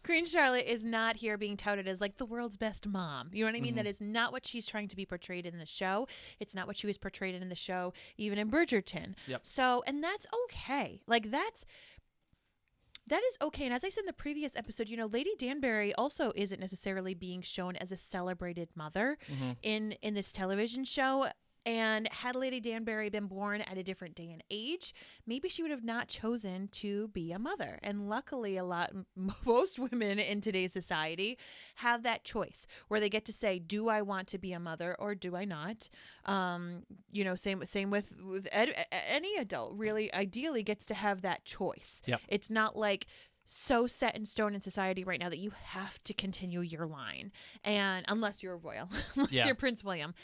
Queen Charlotte is not here being touted as like the world's best mom. You know what I mean? That is not what she's trying to be portrayed in the show. It's not what she was portrayed in the show, even in Bridgerton. Yep. So, and that's okay. Like that is okay. And as I said in the previous episode, you know, Lady Danbury also isn't necessarily being shown as a celebrated mother in this television show. And had Lady Danbury been born at a different day and age, maybe she would have not chosen to be a mother. And luckily, most women in today's society have that choice where they get to say, do I want to be a mother or do I not? You know, same with any adult really ideally gets to have that choice. Yep. It's not like so set in stone in society right now that you have to continue your line. And unless you're a royal, unless you're Prince William.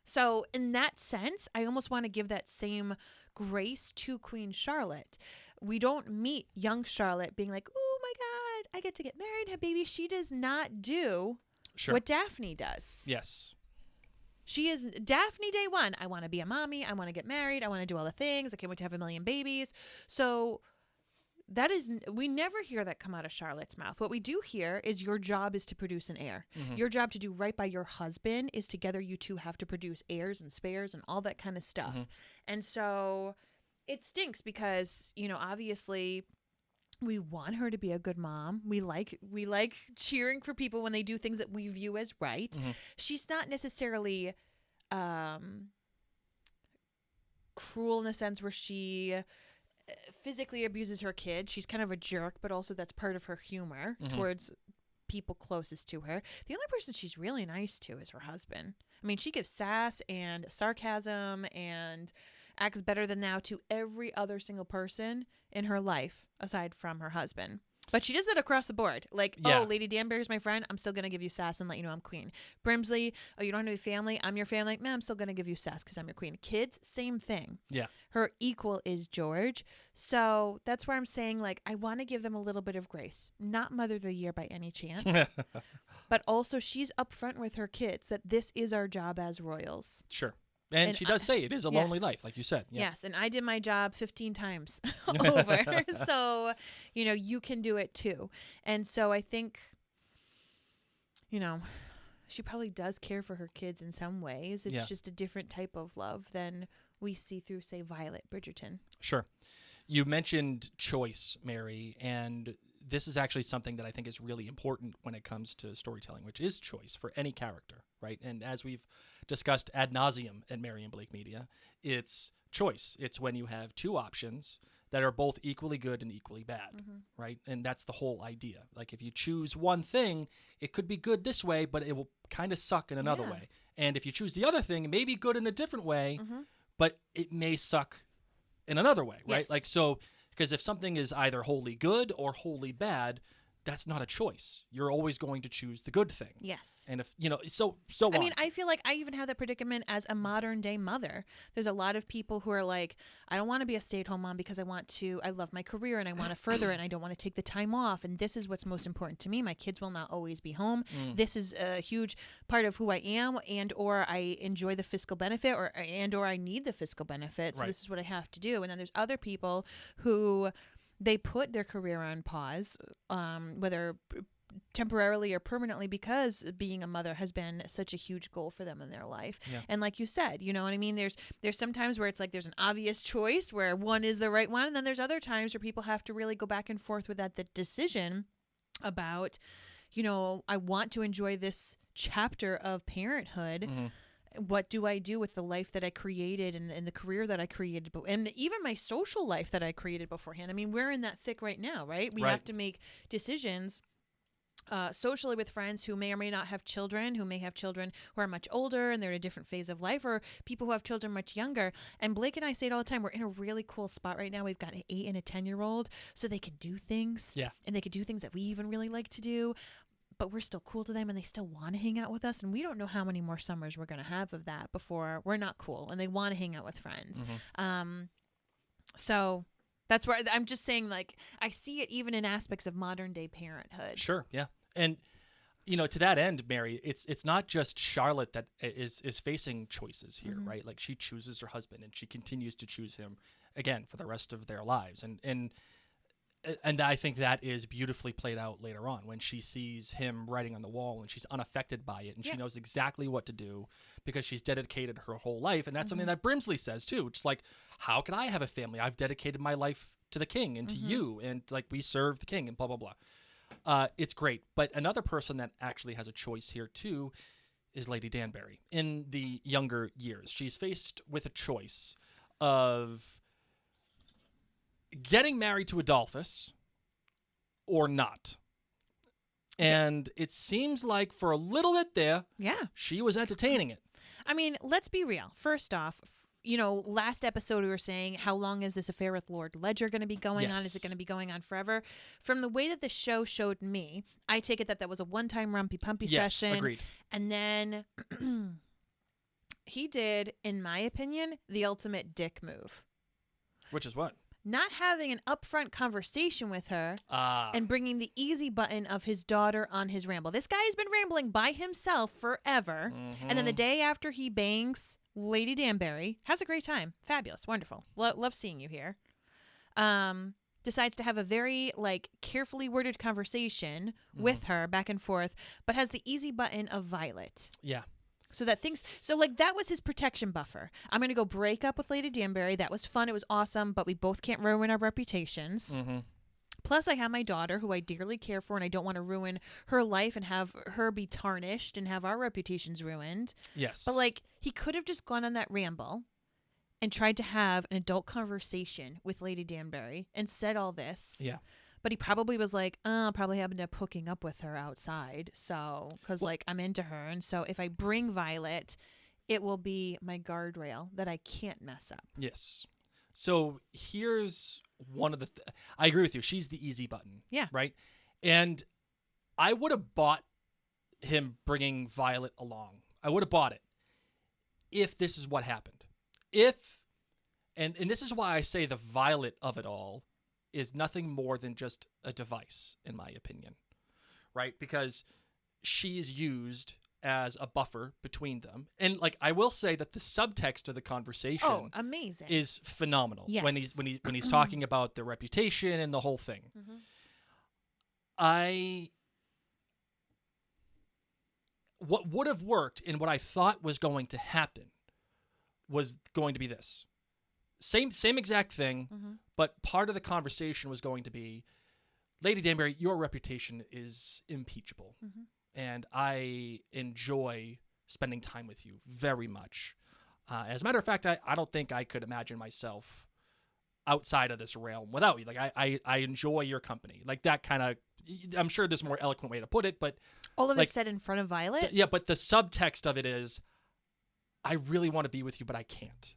So in that sense, I almost want to give that same grace to Queen Charlotte. We don't meet young Charlotte being like, oh my God, I get to get married, have babies. She does not do what Daphne does. Yes. She is Daphne day one. I want to be a mommy. I want to get married. I want to do all the things. I can't wait to have a million babies. So that is, we never hear that come out of Charlotte's mouth. What we do hear is your job is to produce an heir. Your job to do right by your husband is together you two have to produce heirs and spares and all that kind of stuff. And so it stinks because, you know, obviously we want her to be a good mom. We like cheering for people when they do things that we view as right. She's not necessarily cruel in the sense where she physically abuses her kid. She's kind of a jerk, but also that's part of her humor towards people closest to her. The only person she's really nice to is her husband. I mean, she gives sass and sarcasm and acts better than thou to every other single person in her life aside from her husband. But she does that across the board. Like, oh, Lady Danbury's my friend. I'm still going to give you sass and let you know I'm queen. Brimsley, oh, you don't have any family. I'm your family. Man, I'm still going to give you sass because I'm your queen. Kids, same thing. Yeah. Her equal is George. So that's where I'm saying, like, I want to give them a little bit of grace. Not Mother of the Year by any chance. But also she's upfront with her kids that this is our job as royals. Sure. And she does say it is a lonely life, like you said. Yeah. Yes, and I did my job 15 times over. So, you know, you can do it too. And so I think, you know, she probably does care for her kids in some ways. It's just a different type of love than we see through, say, Violet Bridgerton. Sure. You mentioned choice, Mary, and this is actually something that I think is really important when it comes to storytelling, which is choice for any character, right? And as we've discussed ad nauseum at Mary and Blake Media, it's choice. It's when you have two options that are both equally good and equally bad, right? And that's the whole idea. Like if you choose one thing, it could be good this way, but it will kind of suck in another way. And if you choose the other thing, it may be good in a different way, but it may suck in another way, right? Yes. Like so, because if something is either wholly good or wholly bad, that's not a choice. You're always going to choose the good thing. Yes. And if, you know, so I mean, I feel like I even have that predicament as a modern day mother. There's a lot of people who are like, I don't want to be a stay-at-home mom because I love my career and I want to further it and I don't want to take the time off. And this is what's most important to me. My kids will not always be home. This is a huge part of who I am and or I enjoy the fiscal benefit or I need the fiscal benefit. So this is what I have to do. And then there's other people who they put their career on pause, whether temporarily or permanently, because being a mother has been such a huge goal for them in their life. Yeah. And like you said, you know what I mean? There's some times where it's like there's an obvious choice where one is the right one. And then there's other times where people have to really go back and forth with the decision about, you know, I want to enjoy this chapter of parenthood. What do I do with the life that I created and the career that I created and even my social life that I created beforehand? I mean, we're in that thick right now, right? We have to make decisions socially with friends who may or may not have children, who may have children who are much older and they're in a different phase of life, or people who have children much younger. And Blake and I say it all the time. We're in a really cool spot right now. We've got an 8 and a 10-year-old, so they can do things. Yeah. And they can do things that we even really like to do, but we're still cool to them and they still want to hang out with us. And we don't know how many more summers we're going to have of that before we're not cool and they want to hang out with friends. So that's where I'm just saying, like, I see it even in aspects of modern day parenthood. Sure. Yeah. And, to that end, Mary, it's not just Charlotte that is facing choices here, right? Like, she chooses her husband and she continues to choose him again for the rest of their lives. And I think that is beautifully played out later on when she sees him writing on the wall and she's unaffected by it and she knows exactly what to do because she's dedicated her whole life. And that's something that Brimsley says too. It's like, how can I have a family? I've dedicated my life to the king and to you, and like, we serve the king and blah, blah, blah. It's great. But another person that actually has a choice here too is Lady Danbury. In the younger years, she's faced with a choice of getting married to Adolphus or not. And it seems like for a little bit there, she was entertaining it. I mean, let's be real. First off, last episode we were saying, how long is this affair with Lord Ledger going to be going on? Is it going to be going on forever? From the way that the show showed me, I take it that was a one-time rumpy-pumpy session. Yes, agreed. And then he did, in my opinion, the ultimate dick move. Which is what? Not having an upfront conversation with her and bringing the easy button of his daughter on his ramble. This guy's been rambling by himself forever. And then the day after he bangs Lady Danbury, has a great time. Fabulous. Wonderful. Love seeing you here. Decides to have a very carefully worded conversation with her back and forth, but has the easy button of Violet. Yeah. So that was his protection buffer. I'm going to go break up with Lady Danbury. That was fun. It was awesome, but we both can't ruin our reputations. Plus, I have my daughter who I dearly care for, and I don't want to ruin her life and have her be tarnished and have our reputations ruined. Yes. But he could have just gone on that ramble and tried to have an adult conversation with Lady Danbury and said all this. Yeah. But he probably was probably ended up hooking up with her outside. So, because I'm into her. And so if I bring Violet, it will be my guardrail that I can't mess up. Yes. So here's one of the, I agree with you. She's the easy button. Yeah. Right. And I would have bought him bringing Violet along. I would have bought it if this is what happened. And this is why I say the Violet of it all is nothing more than just a device, in my opinion, right? Because she is used as a buffer between them. And I will say that the subtext of the conversation amazing. Is phenomenal. Yes. When he's talking about the reputation and the whole thing. What would have worked and what I thought was going to happen was going to be this. Same exact thing, but part of the conversation was going to be, Lady Danbury, your reputation is impeachable, and I enjoy spending time with you very much. As a matter of fact, I don't think I could imagine myself outside of this realm without you. I enjoy your company. That kind of, I'm sure there's a more eloquent way to put it, but all of it said in front of Violet? Yeah, but the subtext of it is, I really want to be with you, but I can't.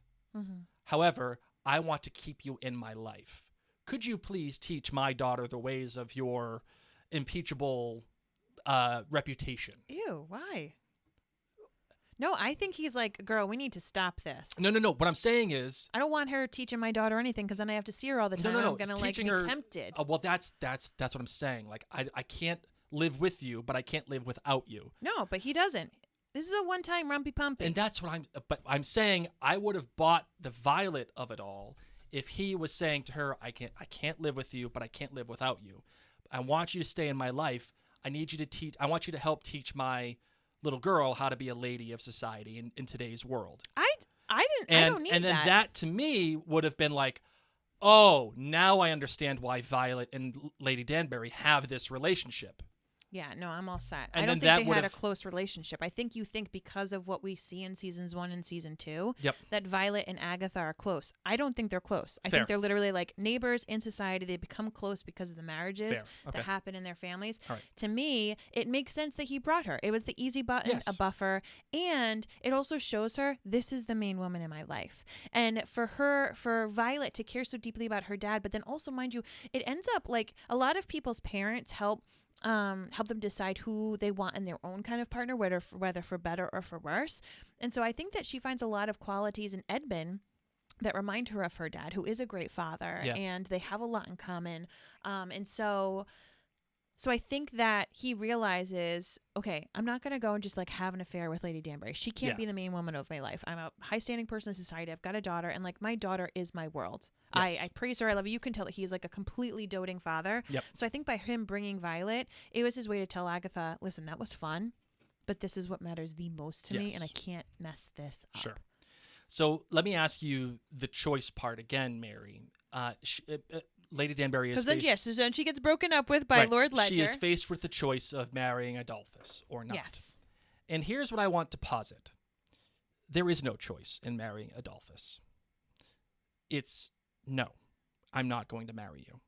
However, I want to keep you in my life. Could you please teach my daughter the ways of your impeachable reputation? Ew, why? No, I think he's girl, we need to stop this. No. What I'm saying is, I don't want her teaching my daughter anything because then I have to see her all the time. No. I'm going to be tempted. Well, that's what I'm saying. I can't live with you, but I can't live without you. No, but he doesn't. This is a one-time rumpy-pumpy. And that's what I'm saying. I would have bought the Violet of it all if he was saying to her, I can't live with you, but I can't live without you. I want you to stay in my life. I want you to help teach my little girl how to be a lady of society in today's world. I don't need that. And then that to me would have been oh, now I understand why Violet and Lady Danbury have this relationship. Yeah, no, I'm all set. And I don't then think they that had a would've- close relationship. I think you think because of what we see in seasons 1 and season 2, Yep. that Violet and Agatha are close. I don't think they're close. I Fair. think they're literally like neighbors in society. They become close because of the marriages Fair. Okay. that happen in their families. All right. To me, it makes sense that he brought her. It was the easy button, Yes. a buffer, and it also shows her this is the main woman in my life. And for Violet to care so deeply about her dad, but then also, mind you, it ends up like a lot of people's parents help them decide who they want in their own kind of partner, whether for better or for worse. And so I think that she finds a lot of qualities in Edmund that remind her of her dad, who is a great father, Yeah. and they have a lot in common. And so I think that he realizes, okay, I'm not going to go and just like have an affair with Lady Danbury. She can't Yeah. be the main woman of my life. I'm a high standing person in society. I've got a daughter, and like my daughter is my world. Yes. I praise her. I love her. You can tell that he's like a completely doting father. Yep. So I think by him bringing Violet, it was his way to tell Agatha, listen, that was fun, but this is what matters the most to me, and I Yes. can't mess this up. Sure. So let me ask you the choice part again, Mary. Lady Danbury is Because then she gets broken up with by right, Lord Ledger. She is faced with the choice of marrying Adolphus or not. Yes. And here's what I want to posit. There is no choice in marrying Adolphus. It's no, I'm not going to marry you.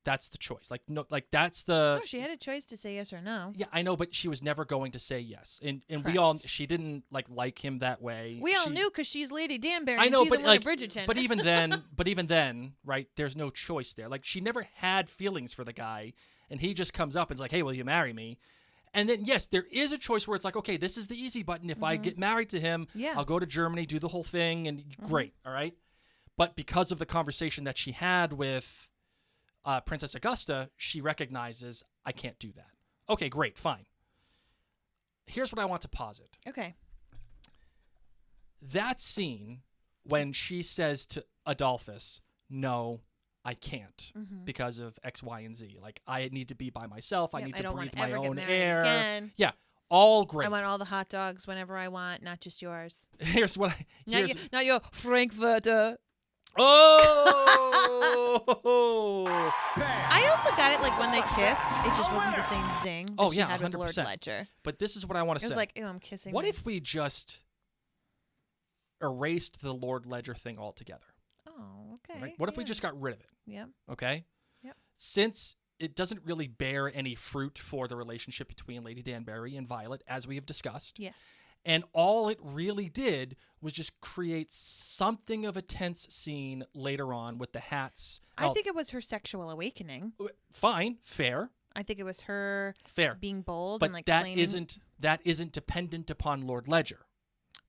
That's the choice. Like no, like that's the. Oh, she had a choice to say yes or no. Yeah, I know, but she was never going to say yes, and we Correct. all. She didn't like him that way. We all She- knew because she's Lady Danbury. I know, and she's but the one like, of Bridgerton. but even then, right? There's no choice there. Like she never had feelings for the guy, and he just comes up and is like, "Hey, will you marry me?" And then yes, there is a choice where it's like, okay, this is the easy button. If I get married to him, Yeah. I'll go to Germany, do the whole thing, and great, all right. But because of the conversation that she had with Princess Augusta, she recognizes I can't do that. Okay, great, fine. Here's what I want to posit. okay. That scene when she says to Adolphus, no, I can't because of X, Y, and Z. Like, I need to be by myself. I Yep, need I to don't breathe wanna my ever get own married air. again. Yeah, all great. I want all the hot dogs whenever I want, not just yours. Here's what I... Here's, Not your Frankfurter. oh! I also got it like when they kissed, it just wasn't the same zing that Oh, she yeah, had with Lord 100%. Ledger. But this is what I want It to was say. like, ew, I'm kissing What her. if we just erased the Lord Ledger thing altogether? Oh, okay. Right? What if we yeah. just got rid of it? Yep. Okay? Yep. Since it doesn't really bear any fruit for the relationship between Lady Danbury and Violet, as we have discussed. Yes. And all it really did was just create something of a tense scene later on with the hats. I think it was her sexual awakening. Fine, fair, I think it was her fair. being bold But and like that claiming. isn't dependent upon Lord Ledger.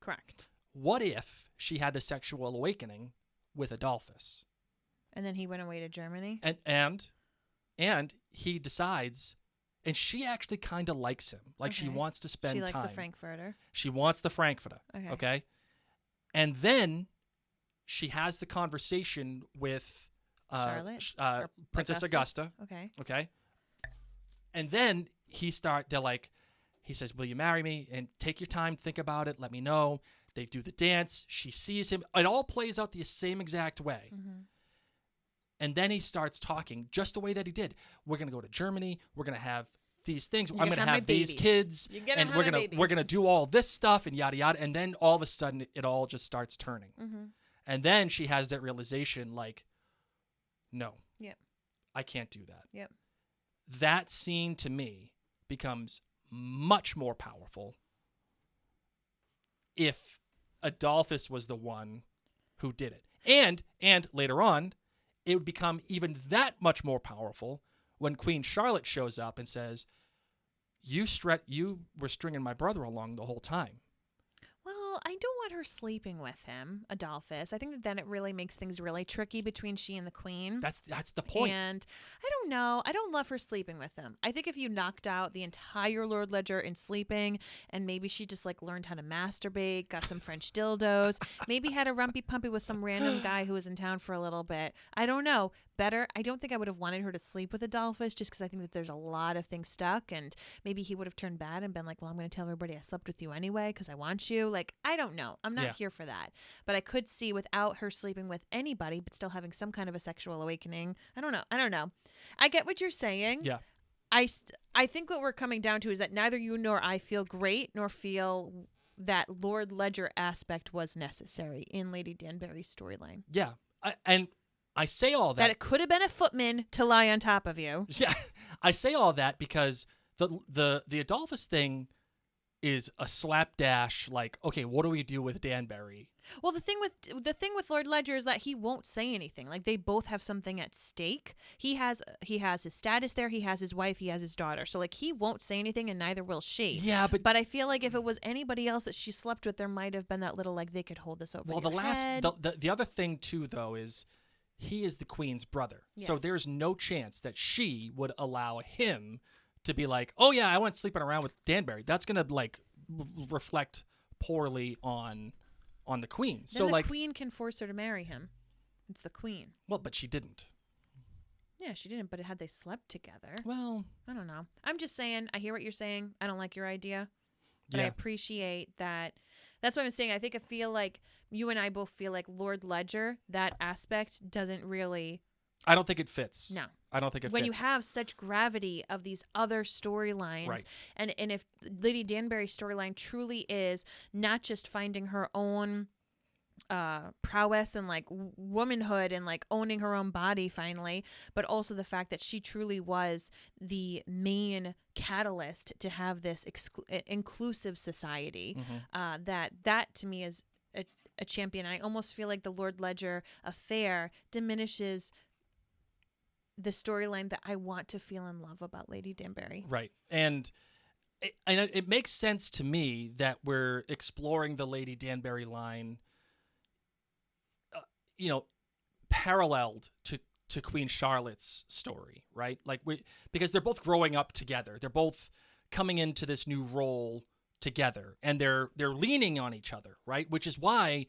Correct. What if she had the sexual awakening with Adolphus? And then he went away to Germany. And he decides, and she actually kind of likes him. Like she Okay. wants to spend She likes time. the Frankfurter. She wants the Frankfurter. Okay. And then she has the conversation with Charlotte? Or Princess Augustus? Augusta. Okay. Okay. And then he says, will you marry me? And take your time, think about it, let me know. They do the dance. She sees him. It all plays out the same exact way. Mm-hmm. And then he starts talking just the way that he did. We're going to go to Germany. We're going to have these things. You're I'm gonna going to have have my these babies. kids. You're gonna And have we're my going to babies. do all this stuff and yada yada. And then all of a sudden it all just starts turning. Mm-hmm. And then she has that realization like, no, Yep. I can't do that. Yep. That scene to me becomes much more powerful if Adolphus was the one who did it. And later on, it would become even that much more powerful when Queen Charlotte shows up and says, you were stringing my brother along the whole time. Well, I don't want her sleeping with him, Adolphus. I think that then it really makes things really tricky between she and the queen. That's the point. And I don't know. I don't love her sleeping with him. I think if you knocked out the entire Lord Ledger in sleeping, and maybe she just like learned how to masturbate, got some French dildos, maybe had a rumpy pumpy with some random guy who was in town for a little bit. I don't know. Better. I don't think I would have wanted her to sleep with Adolphus just because I think that there's a lot of things stuck, and maybe he would have turned bad and been like, well, I'm going to tell everybody I slept with you anyway because I want you. Like, I don't know. I'm not here for that. But I could see without her sleeping with anybody, but still having some kind of a sexual awakening. I don't know. I get what you're saying. Yeah. I think what we're coming down to is that neither you nor I feel great, nor feel that Lord Ledger aspect was necessary in Lady Danbury's storyline. Yeah. And I say all that. That it could have been a footman to lie on top of you. Yeah. I say all that because the Adolphus thing is a slapdash, like, okay, what do we do with Danbury? Well, the thing with Lord Ledger is that he won't say anything. Like, they both have something at stake. He has his status there. He has his wife. He has his daughter. So, like, he won't say anything, and neither will she. Yeah, but I feel like if it was anybody else that she slept with, there might have been that little, like, they could hold this over. Well, the other thing too, though, is he is the queen's brother. Yes. So there's no chance that she would allow him to be like, oh yeah, I went sleeping around with Danbury. That's gonna like reflect poorly on the queen. Then so the like, queen can force her to marry him. It's the queen. well, but she didn't. Yeah, she didn't. But had they slept together? Well, I don't know. I'm just saying. I hear what you're saying. I don't like your idea, but I yeah. appreciate that. That's what I'm saying. I feel like you and I both feel like Lord Ledger, that aspect doesn't really. I don't think it fits. No. I don't think it when fits. you have such gravity of these other storylines, Right. and if Lady Danbury's storyline truly is not just finding her own prowess and like womanhood and like owning her own body finally, but also the fact that she truly was the main catalyst to have this inclusive society, that to me is a champion. And I almost feel like the Lord Ledger affair diminishes the storyline that I want to feel in love about Lady Danbury. Right. And it makes sense to me that we're exploring the Lady Danbury line, paralleled to Queen Charlotte's story, right? Like because they're both growing up together. They're both coming into this new role together, and they're leaning on each other, right? Which is why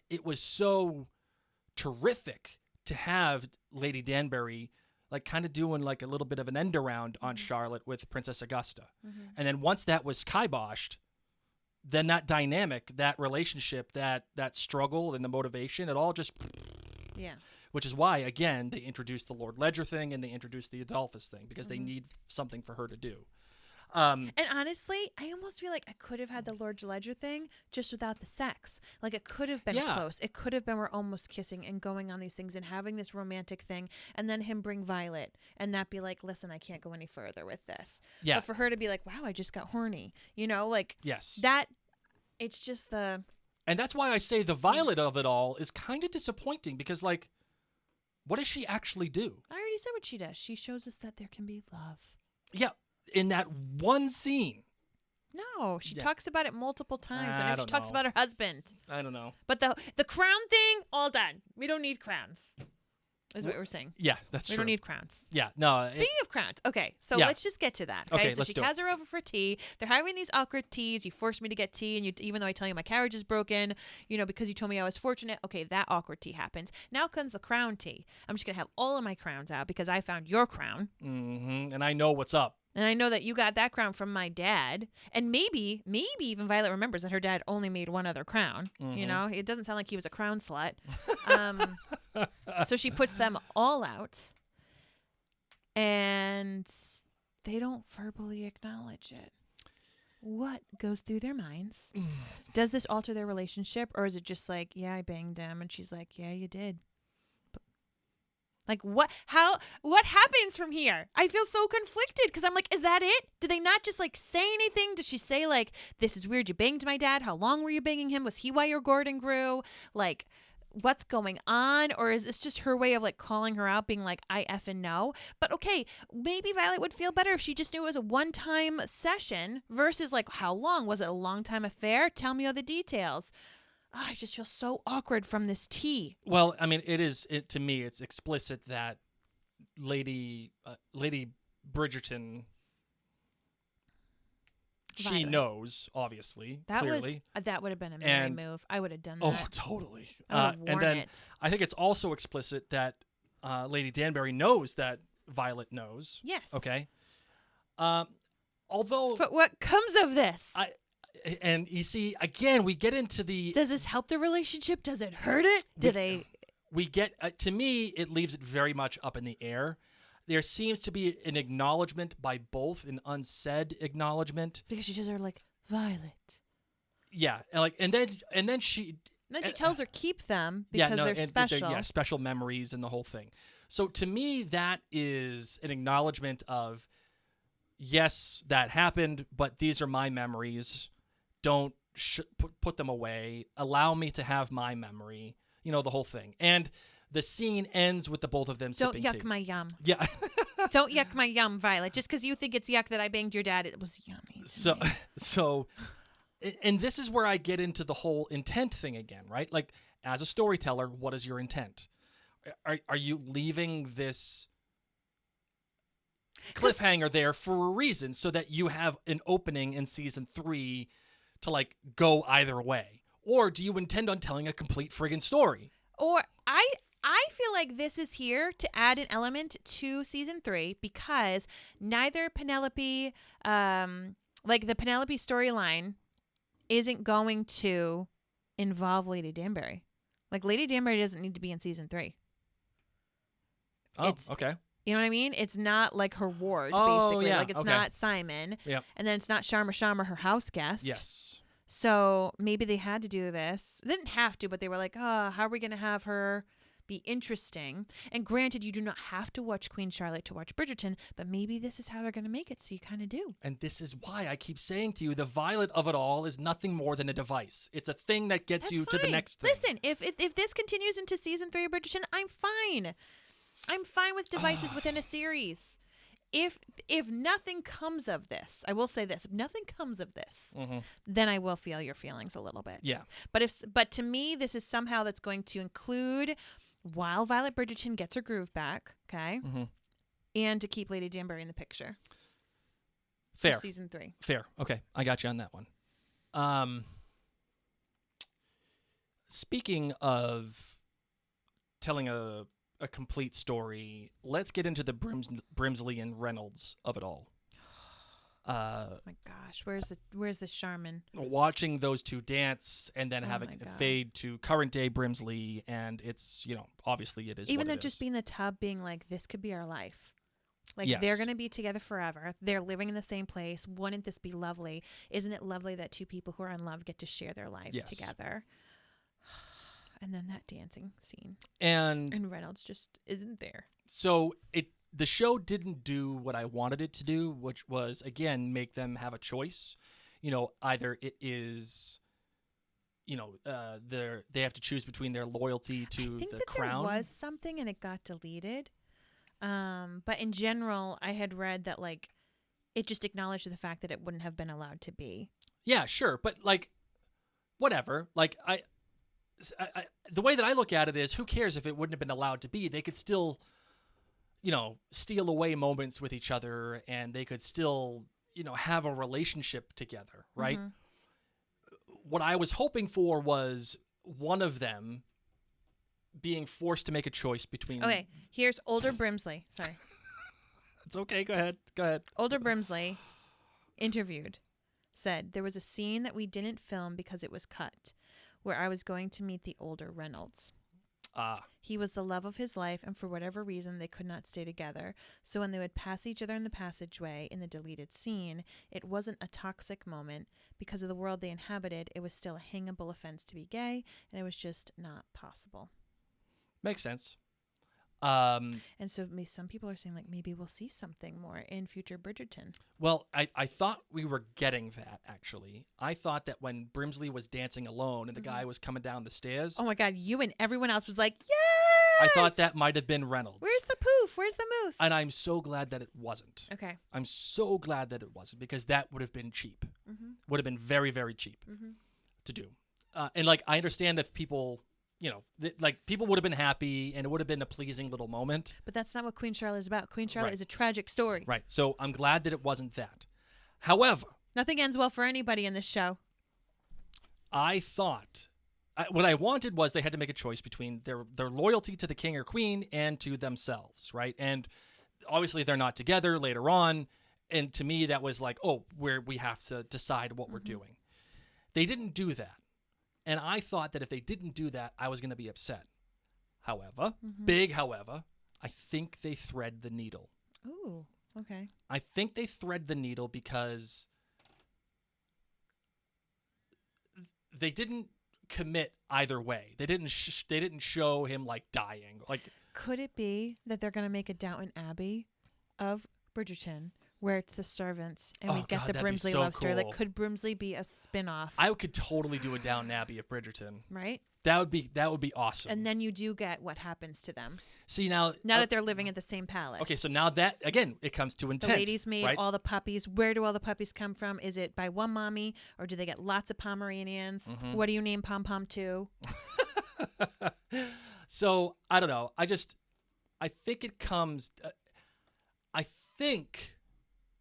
it was so terrific to have Lady Danbury like kind of doing like a little bit of an end around on Charlotte with Princess Augusta. And then once that was kiboshed, then that dynamic, that relationship, that struggle and the motivation, it all just... Yeah. Which is why, again, they introduced the Lord Ledger thing and they introduced the Adolphus thing, because they need something for her to do. And honestly, I almost feel like I could have had the Lord Ledger thing just without the sex. Like, it could have been close. It could have been we're almost kissing and going on these things and having this romantic thing, and then him bring Violet and that be like, listen, I can't go any further with this. Yeah. But for her to be like, wow, I just got horny. Like, yes. That, it's just the... And that's why I say the Violet of it all is kind of disappointing, because, like, what does she actually do? I already said what she does. She shows us that there can be love. Yeah. In that one scene. No, she talks about it multiple times. I Whenever she talks about her husband. I don't know. But the crown thing, all done. We don't need crowns. Is what we're saying. Yeah, that's we true. don't need crowns. Yeah, no. Speaking of crowns, okay, so let's just get to that. Okay, so she has her over for tea. They're having these awkward teas. You forced me to get tea, and even though I tell you my carriage is broken, because you told me I was fortunate. Okay, that awkward tea happens. Now comes the crown tea. I'm just gonna have all of my crowns out because I found your crown. Mm-hmm. And I know what's up. And I know that you got that crown from my dad. And maybe even Violet remembers that her dad only made one other crown. Mm-hmm. It doesn't sound like he was a crown slut. So she puts them all out. And they don't verbally acknowledge it. What goes through their minds? Does this alter their relationship? Or is it just like, yeah, I banged him. And she's like, yeah, you did. Like, what happens from here? I feel so conflicted because I'm like, is that it? Did they not just like say anything? Did she say like, this is weird, you banged my dad? How long were you banging him? Was he why your Gordon grew? Like, what's going on? Or is this just her way of like calling her out, being like, I effing know? But okay, maybe Violet would feel better if she just knew it was a one-time session versus like, how long? Was it a long-time affair? Tell me all the details. Oh, I just feel so awkward from this tea. Well, I mean, to me, it's explicit that Lady Bridgerton, she knows, obviously, clearly. That would have been a Mary move. I would have done that. Oh, totally. And then I think it's also explicit that Lady Danbury knows that Violet knows. Yes. Okay. Although... But what comes of this? And you see, again, we get into the... Does this help the relationship? Does it hurt it? To me, it leaves it very much up in the air. there seems to be an acknowledgement by both, an unsaid acknowledgement. Because she just are like, Violet. Yeah, and then she tells her keep them because they're special. Special memories and the whole thing. So to me, that is an acknowledgement of, yes, that happened, but these are my memories. Don't put them away. Allow me to have my memory. The whole thing. And the scene ends with the both of them sipping tea. Don't yuck my yum. Yeah. Don't yuck my yum, Violet. Just because you think it's yuck that I banged your dad, it was yummy. So, and this is where I get into the whole intent thing again, right? Like, as a storyteller, what is your intent? Are you leaving this cliffhanger there for a reason so that you have an opening in season 3 to like go either way? Or do you intend on telling a complete friggin' story? Or I feel like this is here to add an element to season 3 because neither Penelope, like the Penelope storyline isn't going to involve Lady Danbury. Like Lady Danbury doesn't need to be in season 3. Oh, okay. You know what I mean? It's not like her ward, Oh, basically. yeah, Like it's okay. not Simon. Yeah. And then it's not Sharma, her house guest. Yes. So maybe they had to do this. They didn't have to, but they were like, oh, how are we going to have her be interesting? And granted, you do not have to watch Queen Charlotte to watch Bridgerton, but maybe this is how they're going to make it, so you kind of do. And this is why I keep saying to you, the Violet of it all is nothing more than a device. It's a thing that gets That's you to fine. the next thing. Listen, if this continues into season 3 of Bridgerton, I'm fine. I'm fine with devices within a series. If nothing comes of this, I will say this: if nothing comes of this, then I will feel your feelings a little bit. Yeah. But to me, this is somehow that's going to include while Violet Bridgerton gets her groove back, okay, and to keep Lady Danbury in the picture. Fair. For season 3. Fair. Okay, I got you on that one. Speaking of telling a complete story, let's get into the Brimsley and Reynolds of it all. Oh my gosh, where's the Charmin? Watching those two dance and then having my a God. fade to current day Brimsley, and it's, obviously it is Even what though it just is. being in the tub, being like, this could be our life. Like, Yes. they're going to be together forever. They're living in the same place. Wouldn't this be lovely? Isn't it lovely that two people who are in love get to share their lives Yes. together? And then that dancing scene. And And Reynolds just isn't there. so the show didn't do what I wanted it to do, which was, again, make them have a choice. Either it is, they have to choose between their loyalty to I think the that crown. there was something and it got deleted. But in general, I had read that, like, it just acknowledged the fact that it wouldn't have been allowed to be. Yeah, sure, but like, whatever. Like, I the way that I look at it is, who cares if it wouldn't have been allowed to be? They could still, steal away moments with each other, and they could still, have a relationship together, right? What I was hoping for was one of them being forced to make a choice between. Okay, here's older Brimsley. Sorry. It's okay. Go ahead. Older Brimsley, interviewed, said, there was a scene that we didn't film because it was cut, where I was going to meet the older Reynolds. He was the love of his life, and for whatever reason, they could not stay together. So when they would pass each other in the passageway in the deleted scene, it wasn't a toxic moment. Because of the world they inhabited, it was still a hangable offense to be gay, and it was just not possible. Makes sense. And so some people are saying, like, maybe we'll see something more in future Bridgerton. Well, I thought we were getting that, actually. I thought that when Brimsley was dancing alone and the guy was coming down the stairs, Oh my God, you and everyone else was like, yes! I thought that might have been Reynolds. Where's the poof? Where's the moose? And I'm so glad that it wasn't. Okay. I'm so glad that it wasn't, because that would have been cheap. Would have been very, very cheap to do. And, like, I understand if people... people would have been happy and it would have been a pleasing little moment. But that's not what Queen Charlotte is about. Queen Charlotte Right. is a tragic story. Right. So I'm glad that it wasn't that. However, Nothing ends well for anybody in this show. I thought what I wanted was they had to make a choice between their loyalty to the king or queen and to themselves, right? And obviously they're not together later on. And to me, that was like, we have to decide what we're doing. They didn't do that. And I thought that if they didn't do that, I was going to be upset. However, big however, I think they thread the needle. Ooh, okay. I think they thread the needle because they didn't commit either way. They didn't show him like dying. Like, could it be that they're going to make a Downton Abbey of Bridgerton where it's the servants and we get God, the that'd be Brimsley so love story? cool. Like, could Brimsley be a spin-off? I could totally do a Downton Abbey of Bridgerton. Right? That would be awesome. And then you do get what happens to them. See, now that they're living at the same palace. Okay, so now that, again, it comes to intent. The lady's maid, right? all the puppies. Where do all the puppies come from? Is it by one mommy, or do they get lots of Pomeranians? Mm-hmm. What do you name Pom Pom to? So, I don't know. I think it comes... I think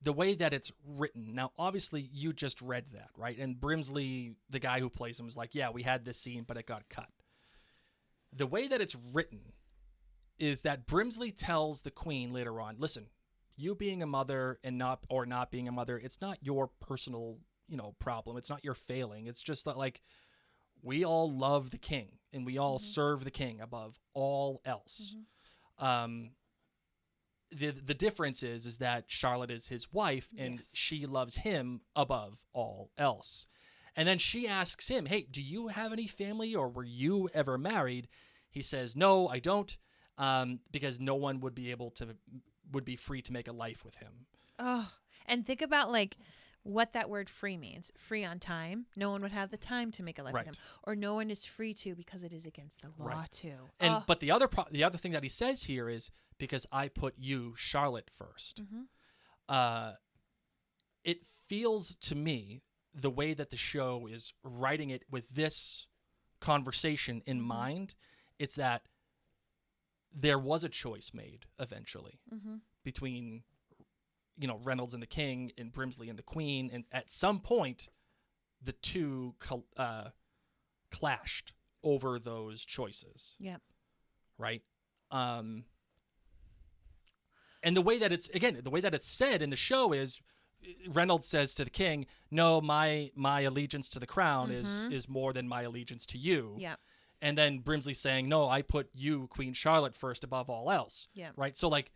the way that it's written... Now, obviously, you just read that, right? And Brimsley, the guy who plays him, was like, yeah, we had this scene, but it got cut. The way that it's written is that Brimsley tells the queen later on, listen, you being a mother and not being a mother, it's not your personal, problem. It's not your failing. It's just that, like, we all love the king and we all serve the king above all else. The difference is that Charlotte is his wife and she loves him above all else. And then she asks him, hey, do you have any family or were you ever married? He says, no, I don't, because no one would be free to make a life with him. Oh, and think about like what that word free means. Free on time. No one would have the time to make a life with him. Or no one is free to because it is against the law too. And but the other thing that he says here is because I put you, Charlotte, first. It feels to me the way that the show is writing it with this conversation in mind, it's that there was a choice made eventually between, Reynolds and the king and Brimsley and the queen. And at some point, the two clashed over those choices. Yep. Right? And the way that it's said in the show is, Reynolds says to the king, no, my allegiance to the crown is more than my allegiance to you. Yeah. And then Brimsley saying, no, I put you, Queen Charlotte, first above all else. Yeah. Right? So, like,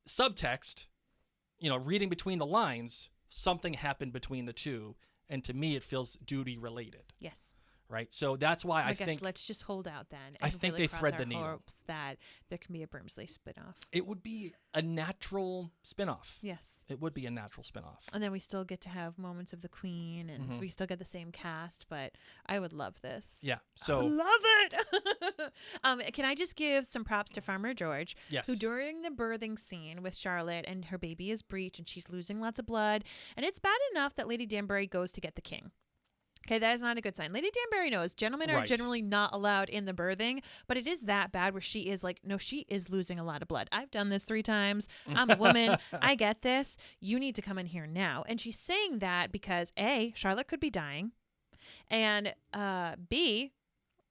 subtext, reading between the lines, something happened between the two. And to me, it feels duty related. Yes. Right? So that's why I think... let's just hold out then. And I think really they thread the needle. hopes that there can be a Brimsley spinoff. It would be a natural spinoff. Yes. It would be a natural spinoff. And then we still get to have moments of the queen, and we still get the same cast, but I would love this. Yeah. So... I would love it! Can I just give some props to Farmer George? Yes. Who during the birthing scene with Charlotte and her baby is breech and she's losing lots of blood, and it's bad enough that Lady Danbury goes to get the king. Okay, that is not a good sign. Lady Danbury knows gentlemen are generally not allowed in the birthing, but it is that bad where she is like, no, she is losing a lot of blood. I've done this 3 times. I'm a woman. I get this. You need to come in here now. And she's saying that because A, Charlotte could be dying, and B,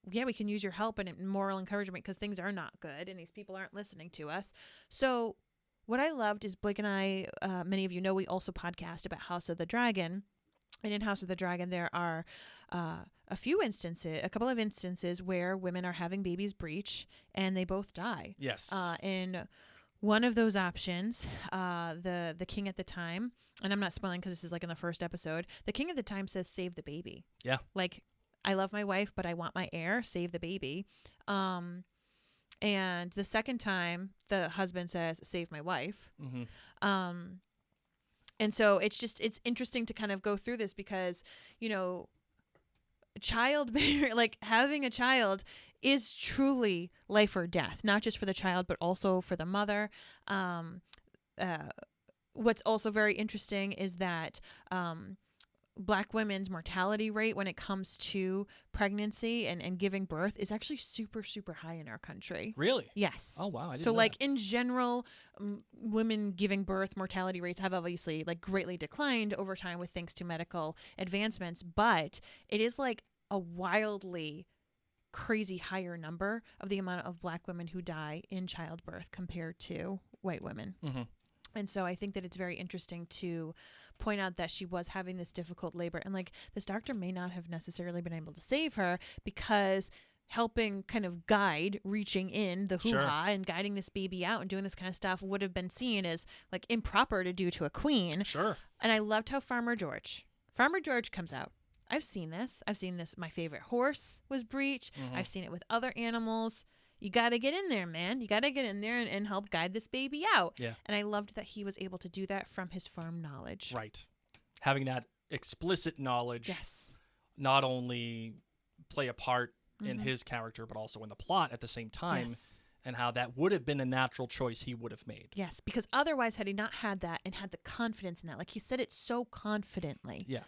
yeah, we can use your help and moral encouragement because things are not good and these people aren't listening to us. So what I loved is Blake and I, many of you know, we also podcast about House of the Dragon. And in House of the Dragon, there are a couple of instances where women are having babies breech and they both die. Yes. In one of those options, the king at the time, and I'm not spoiling because this is like in the first episode, the king at the time says, save the baby. Yeah. Like, I love my wife, but I want my heir, save the baby. And the second time, the husband says, save my wife. And so it's interesting to kind of go through this because, like having a child is truly life or death, not just for the child, but also for the mother. What's also very interesting is that Black women's mortality rate when it comes to pregnancy and giving birth is actually super, super high in our country. Really? Yes. Oh, wow. I didn't so know like that. in general, women giving birth mortality rates have obviously like greatly declined over time with thanks to medical advancements, but it is like a wildly crazy higher number of the amount of Black women who die in childbirth compared to white women. And so I think that it's very interesting to point out that she was having this difficult labor and like this doctor may not have necessarily been able to save her because helping kind of guide, reaching in the Sure. hoo-ha and guiding this baby out and doing this kind of stuff would have been seen as like improper to do to a queen. Sure. And I loved how Farmer George comes out. I've seen this. My favorite horse was Breach. Mm-hmm. I've seen it with other animals. You got to get in there, man. You got to get in there and help guide this baby out. Yeah. And I loved that he was able to do that from his farm knowledge. Right. Having that explicit knowledge Yes. not only play a part in his character, but also in the plot at the same time, Yes. and how that would have been a natural choice he would have made. Yes, because otherwise, had he not had that and had the confidence in that, like he said it so confidently. Yeah.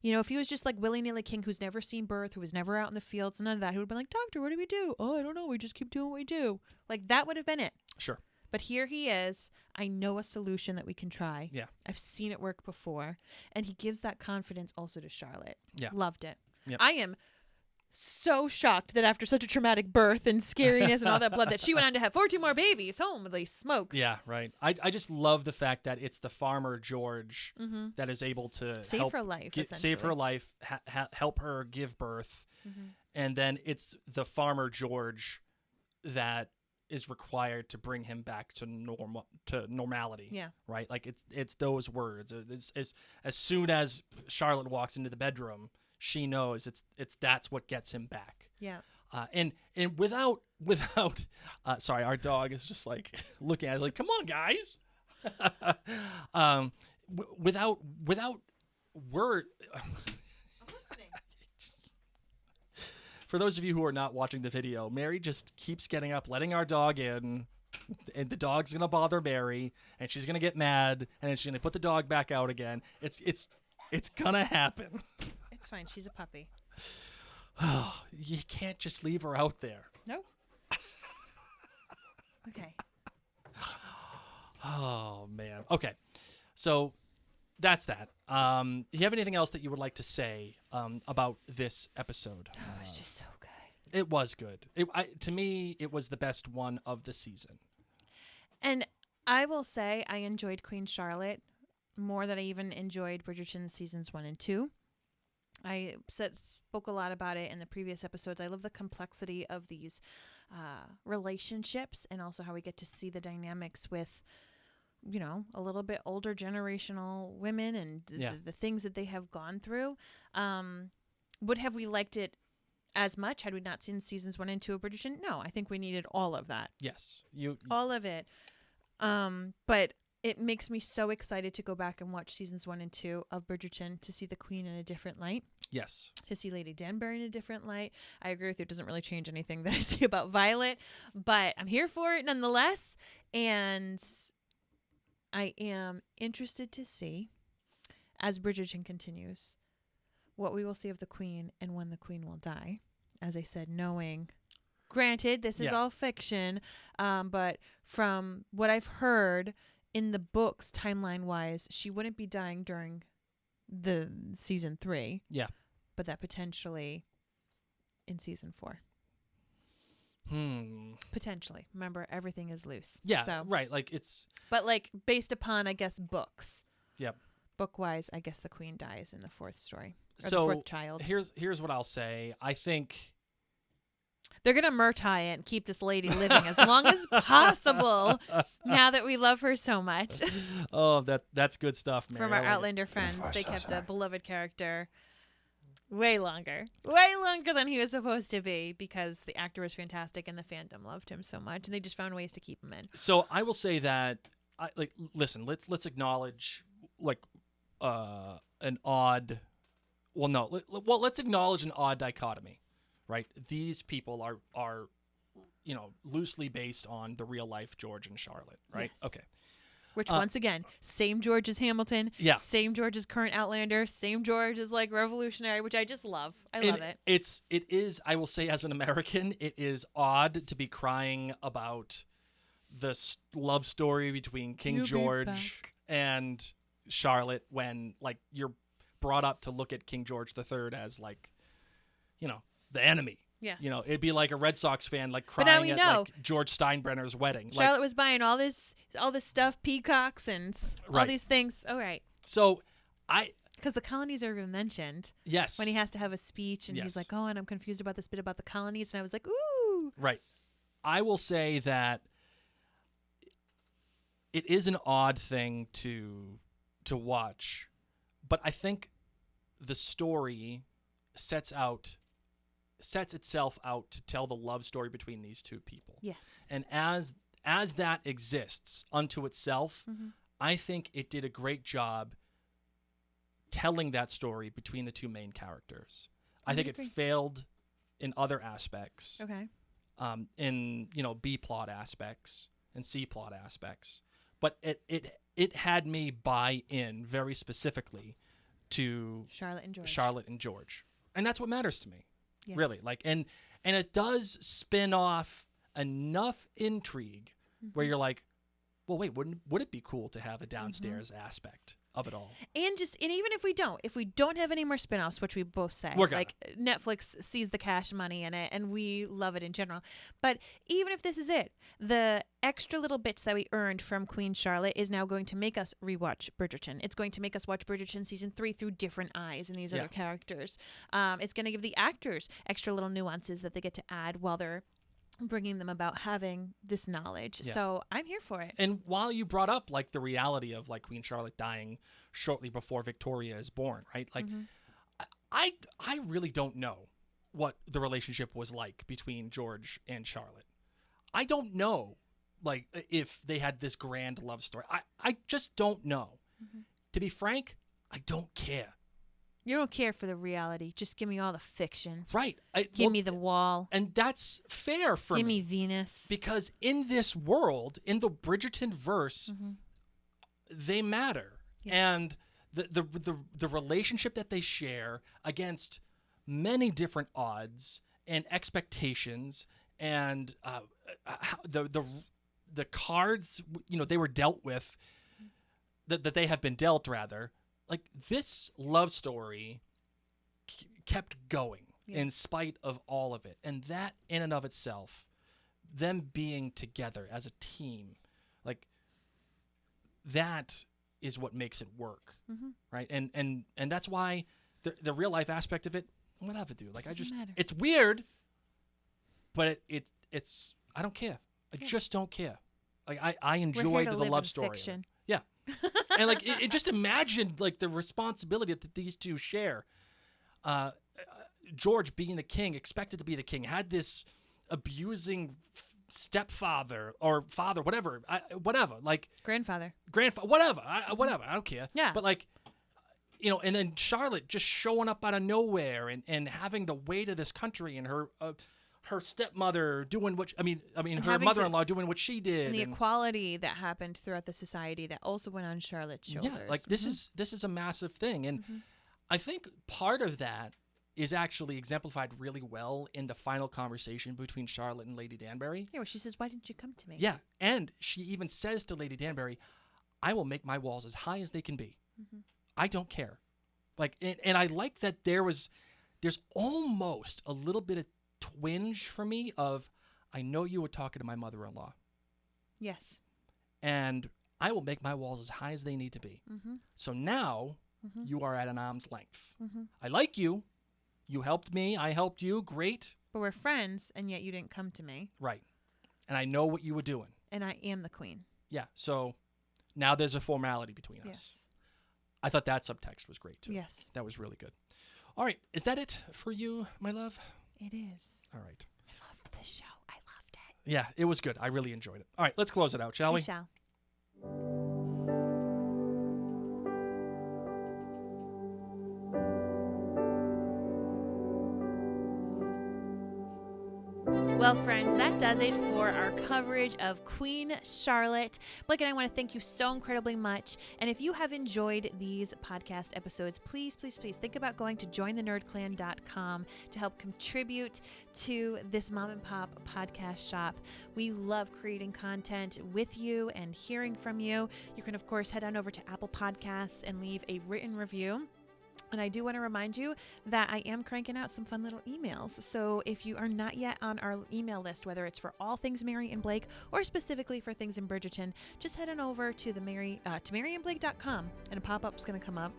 You know, if he was just like willy-nilly king who's never seen birth, who was never out in the fields, none of that, he would have been like, doctor, what do we do? Oh, I don't know. We just keep doing what we do. Like, that would have been it. Sure. But here he is. I know a solution that we can try. Yeah. I've seen it work before. And he gives that confidence also to Charlotte. Yeah. Loved it. Yep. I am so shocked that after such a traumatic birth and scariness and all that blood that she went on to have 14 more babies. Holy smokes. Yeah, right. I just love the fact that it's the farmer George that is able to Save help her life, save her essentially. life, help her give birth, Mm-hmm. and then it's the farmer George that is required to bring him back to normality. Yeah. Right. Like it's those words. It's as soon as Charlotte walks into the bedroom, she knows that's what gets him back. Yeah. And without sorry, our dog is just like looking at it like, come on, guys. Without word. I'm listening. For those of you who are not watching the video, Mary just keeps getting up, letting our dog in, and the dog's gonna bother Mary, and she's gonna get mad, and then she's gonna put the dog back out again. It's gonna happen. It's fine. She's a puppy. You can't just leave her out there. No. Okay. Oh man. Okay. So that's that. You have anything else that you would like to say about this episode? Oh, it was just so good. It was good. To me, it was the best one of the season. And I will say I enjoyed Queen Charlotte more than I even enjoyed Bridgerton seasons 1 and 2. I spoke a lot about it in the previous episodes. I love the complexity of these relationships and also how we get to see the dynamics with, you know, a little bit older generational women and the things that they have gone through. Would have we liked it as much had we not seen seasons 1 and 2 of Bridgerton? No, I think we needed all of that. Yes. All of it. But it makes me so excited to go back and watch seasons 1 and 2 of Bridgerton to see the Queen in a different light. Yes. To see Lady Danbury in a different light. I agree with you. It doesn't really change anything that I see about Violet, but I'm here for it nonetheless. And I am interested to see, as Bridgerton continues, what we will see of the Queen and when the Queen will die. As I said, knowing, granted, this is all fiction, but from what I've heard in the books, timeline-wise, she wouldn't be dying during the season 3. Yeah. But that potentially in season 4. Potentially. Remember, everything is loose. Yeah, so, right. Like it's... But like based upon, I guess, books. Yep. Book-wise, I guess the Queen dies in the 4th story. Or So the 4th child. here's what I'll say. I think... They're going to Murtai it and keep this lady living as long as possible now that we love her so much. Oh, that's good stuff, Mary. From our I like it. Outlander friends, Of they course, kept a beloved character way longer than he was supposed to be because the actor was fantastic and the fandom loved him so much and they just found ways to keep him in. So I will say that, listen, let's acknowledge an odd. Well, no. Let's acknowledge an odd dichotomy, right? These people are loosely based on the real life George and Charlotte, right? Yes. Okay. Which, once again, same George as Hamilton, Yeah. same George as current Outlander, same George as like Revolutionary, which I just love. I love it. It is, I will say, as an American, it is odd to be crying about the love story between King You'll be George back. and Charlotte when, like, you're brought up to look at King George III as, like, the enemy. Yes. It'd be like a Red Sox fan, like, But now crying we at know. like George Steinbrenner's wedding. Charlotte was buying all this stuff, peacocks and all Right. these things. All right. So Because the colonies are even mentioned. Yes. When he has to have a speech and he's Yes. like, oh, and I'm confused about this bit about the colonies. And I was like, ooh. Right. I will say that it is an odd thing to watch, but I think the story sets itself out to tell the love story between these two people. Yes. And as that exists unto itself, I think it did a great job telling that story between the two main characters. I think it failed in other aspects. Okay. In B plot aspects and C plot aspects, but it had me buy in very specifically to Charlotte and George. And that's what matters to me. Yes. Really, like, and it does spin off enough intrigue where you're like, well, wait, would it be cool to have a downstairs aspect of it all? And even if we don't have any more spinoffs, which we both say, We're gonna. like Netflix sees the cash money in it and we love it in general. But even if this is it, the extra little bits that we earned from Queen Charlotte is now going to make us rewatch Bridgerton. It's going to make us watch Bridgerton season 3 through different eyes in these other characters. It's going to give the actors extra little nuances that they get to add while they're bringing them about having this knowledge. Yeah. So I'm here for it. And while you brought up like the reality of like Queen Charlotte dying shortly before Victoria is born, right? Like I really don't know what the relationship was like between George and Charlotte. I don't know like if they had this grand love story. I just don't know. To be frank, I don't care. You don't care for the reality. Just give me all the fiction. Right. Give me the wall. And that's fair for Give me. me Venus. Because in this world, in the Bridgerton verse, they matter. Yes. And the relationship that they share against many different odds and expectations and the cards they were dealt with, that they have been dealt rather. Like, this love story kept going in spite of all of it. And that in and of itself, them being together as a team, like, that is what makes it work, right? And that's why the real life aspect of it, whatever, dude. Like, Doesn't matter. it's weird, but it's I don't care. I just don't care. Like, I enjoyed the love story. Fiction. Yeah. And like it just imagined like the responsibility that these two share. George being the king, expected to be the king, had this abusing stepfather or father, whatever, like Grandfather, whatever, whatever. I don't care. Yeah. But like, and then Charlotte just showing up out of nowhere and having the weight of this country and her stepmother doing what her mother-in-law doing what she did, and the equality that happened throughout the society that also went on Charlotte's shoulders. Yeah, like this is a massive thing, and I think part of that is actually exemplified really well in the final conversation between Charlotte and Lady Danbury. Yeah, where she says, "Why didn't you come to me?" Yeah, and she even says to Lady Danbury, "I will make my walls as high as they can be. I don't care." Like, and I like that there's almost a little bit of twinge for me of, I know you were talking to my mother-in-law. Yes. And I will make my walls as high as they need to be. So now you are at an arm's length. I like you. You helped me. I helped you. Great. But we're friends, and yet you didn't come to me. Right. And I know what you were doing. And I am the queen. Yeah. So now there's a formality between us. Yes. I thought that subtext was great, too. Yes. That was really good. All right. Is that it for you, my love? It is. All right. I loved this show. I loved it. Yeah, it was good. I really enjoyed it. All right, let's close it out, shall we? We shall. Well, friends, that does it for our coverage of Queen Charlotte. Blake and I want to thank you so incredibly much. And if you have enjoyed these podcast episodes, please, please, please think about going to jointhenerdclan.com to help contribute to this mom and pop podcast shop. We love creating content with you and hearing from you. You can, of course, head on over to Apple Podcasts and leave a written review. And I do want to remind you that I am cranking out some fun little emails. So if you are not yet on our email list, whether it's for all things Mary and Blake or specifically for things in Bridgerton, just head on over to to maryandblake.com and a pop-up is going to come up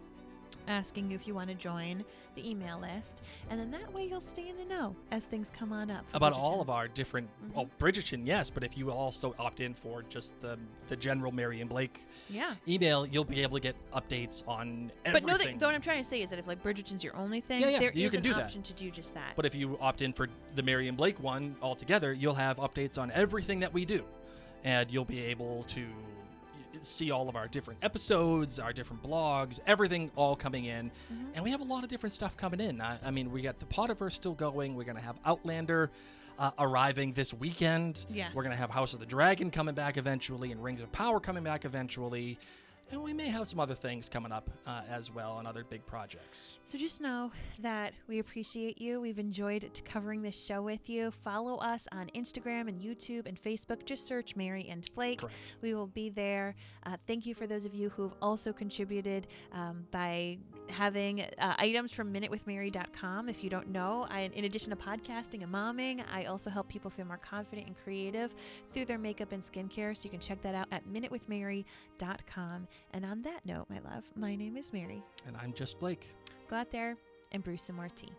asking you if you want to join the email list. And then that way you'll stay in the know as things come on up. About all of our different, well, Bridgerton, yes, but if you also opt in for just the general Mary and Blake email, you'll be able to get updates on everything. But what I'm trying to say is that if like Bridgerton's your only thing, there you is can an do option to do just that. But if you opt in for the Mary and Blake one altogether, you'll have updates on everything that we do. And you'll be able to see all of our different episodes, our different blogs, everything all coming in. And we have a lot of different stuff coming in. I mean, we got the Potterverse still going. We're going to have Outlander arriving this weekend. Yes. We're going to have House of the Dragon coming back eventually and Rings of Power coming back eventually. And we may have some other things coming up as well and other big projects. So just know that we appreciate you. We've enjoyed covering this show with you. Follow us on Instagram and YouTube and Facebook. Just search Mary and Blake. Correct. We will be there. Thank you for those of you who have also contributed by having items from minutewithmary.com. If you don't know, in addition to podcasting and momming, I also help people feel more confident and creative through their makeup and skincare. So you can check that out at minutewithmary.com. And on that note, my love, my name is Mary. And I'm just Blake. Go out there and brew some more tea.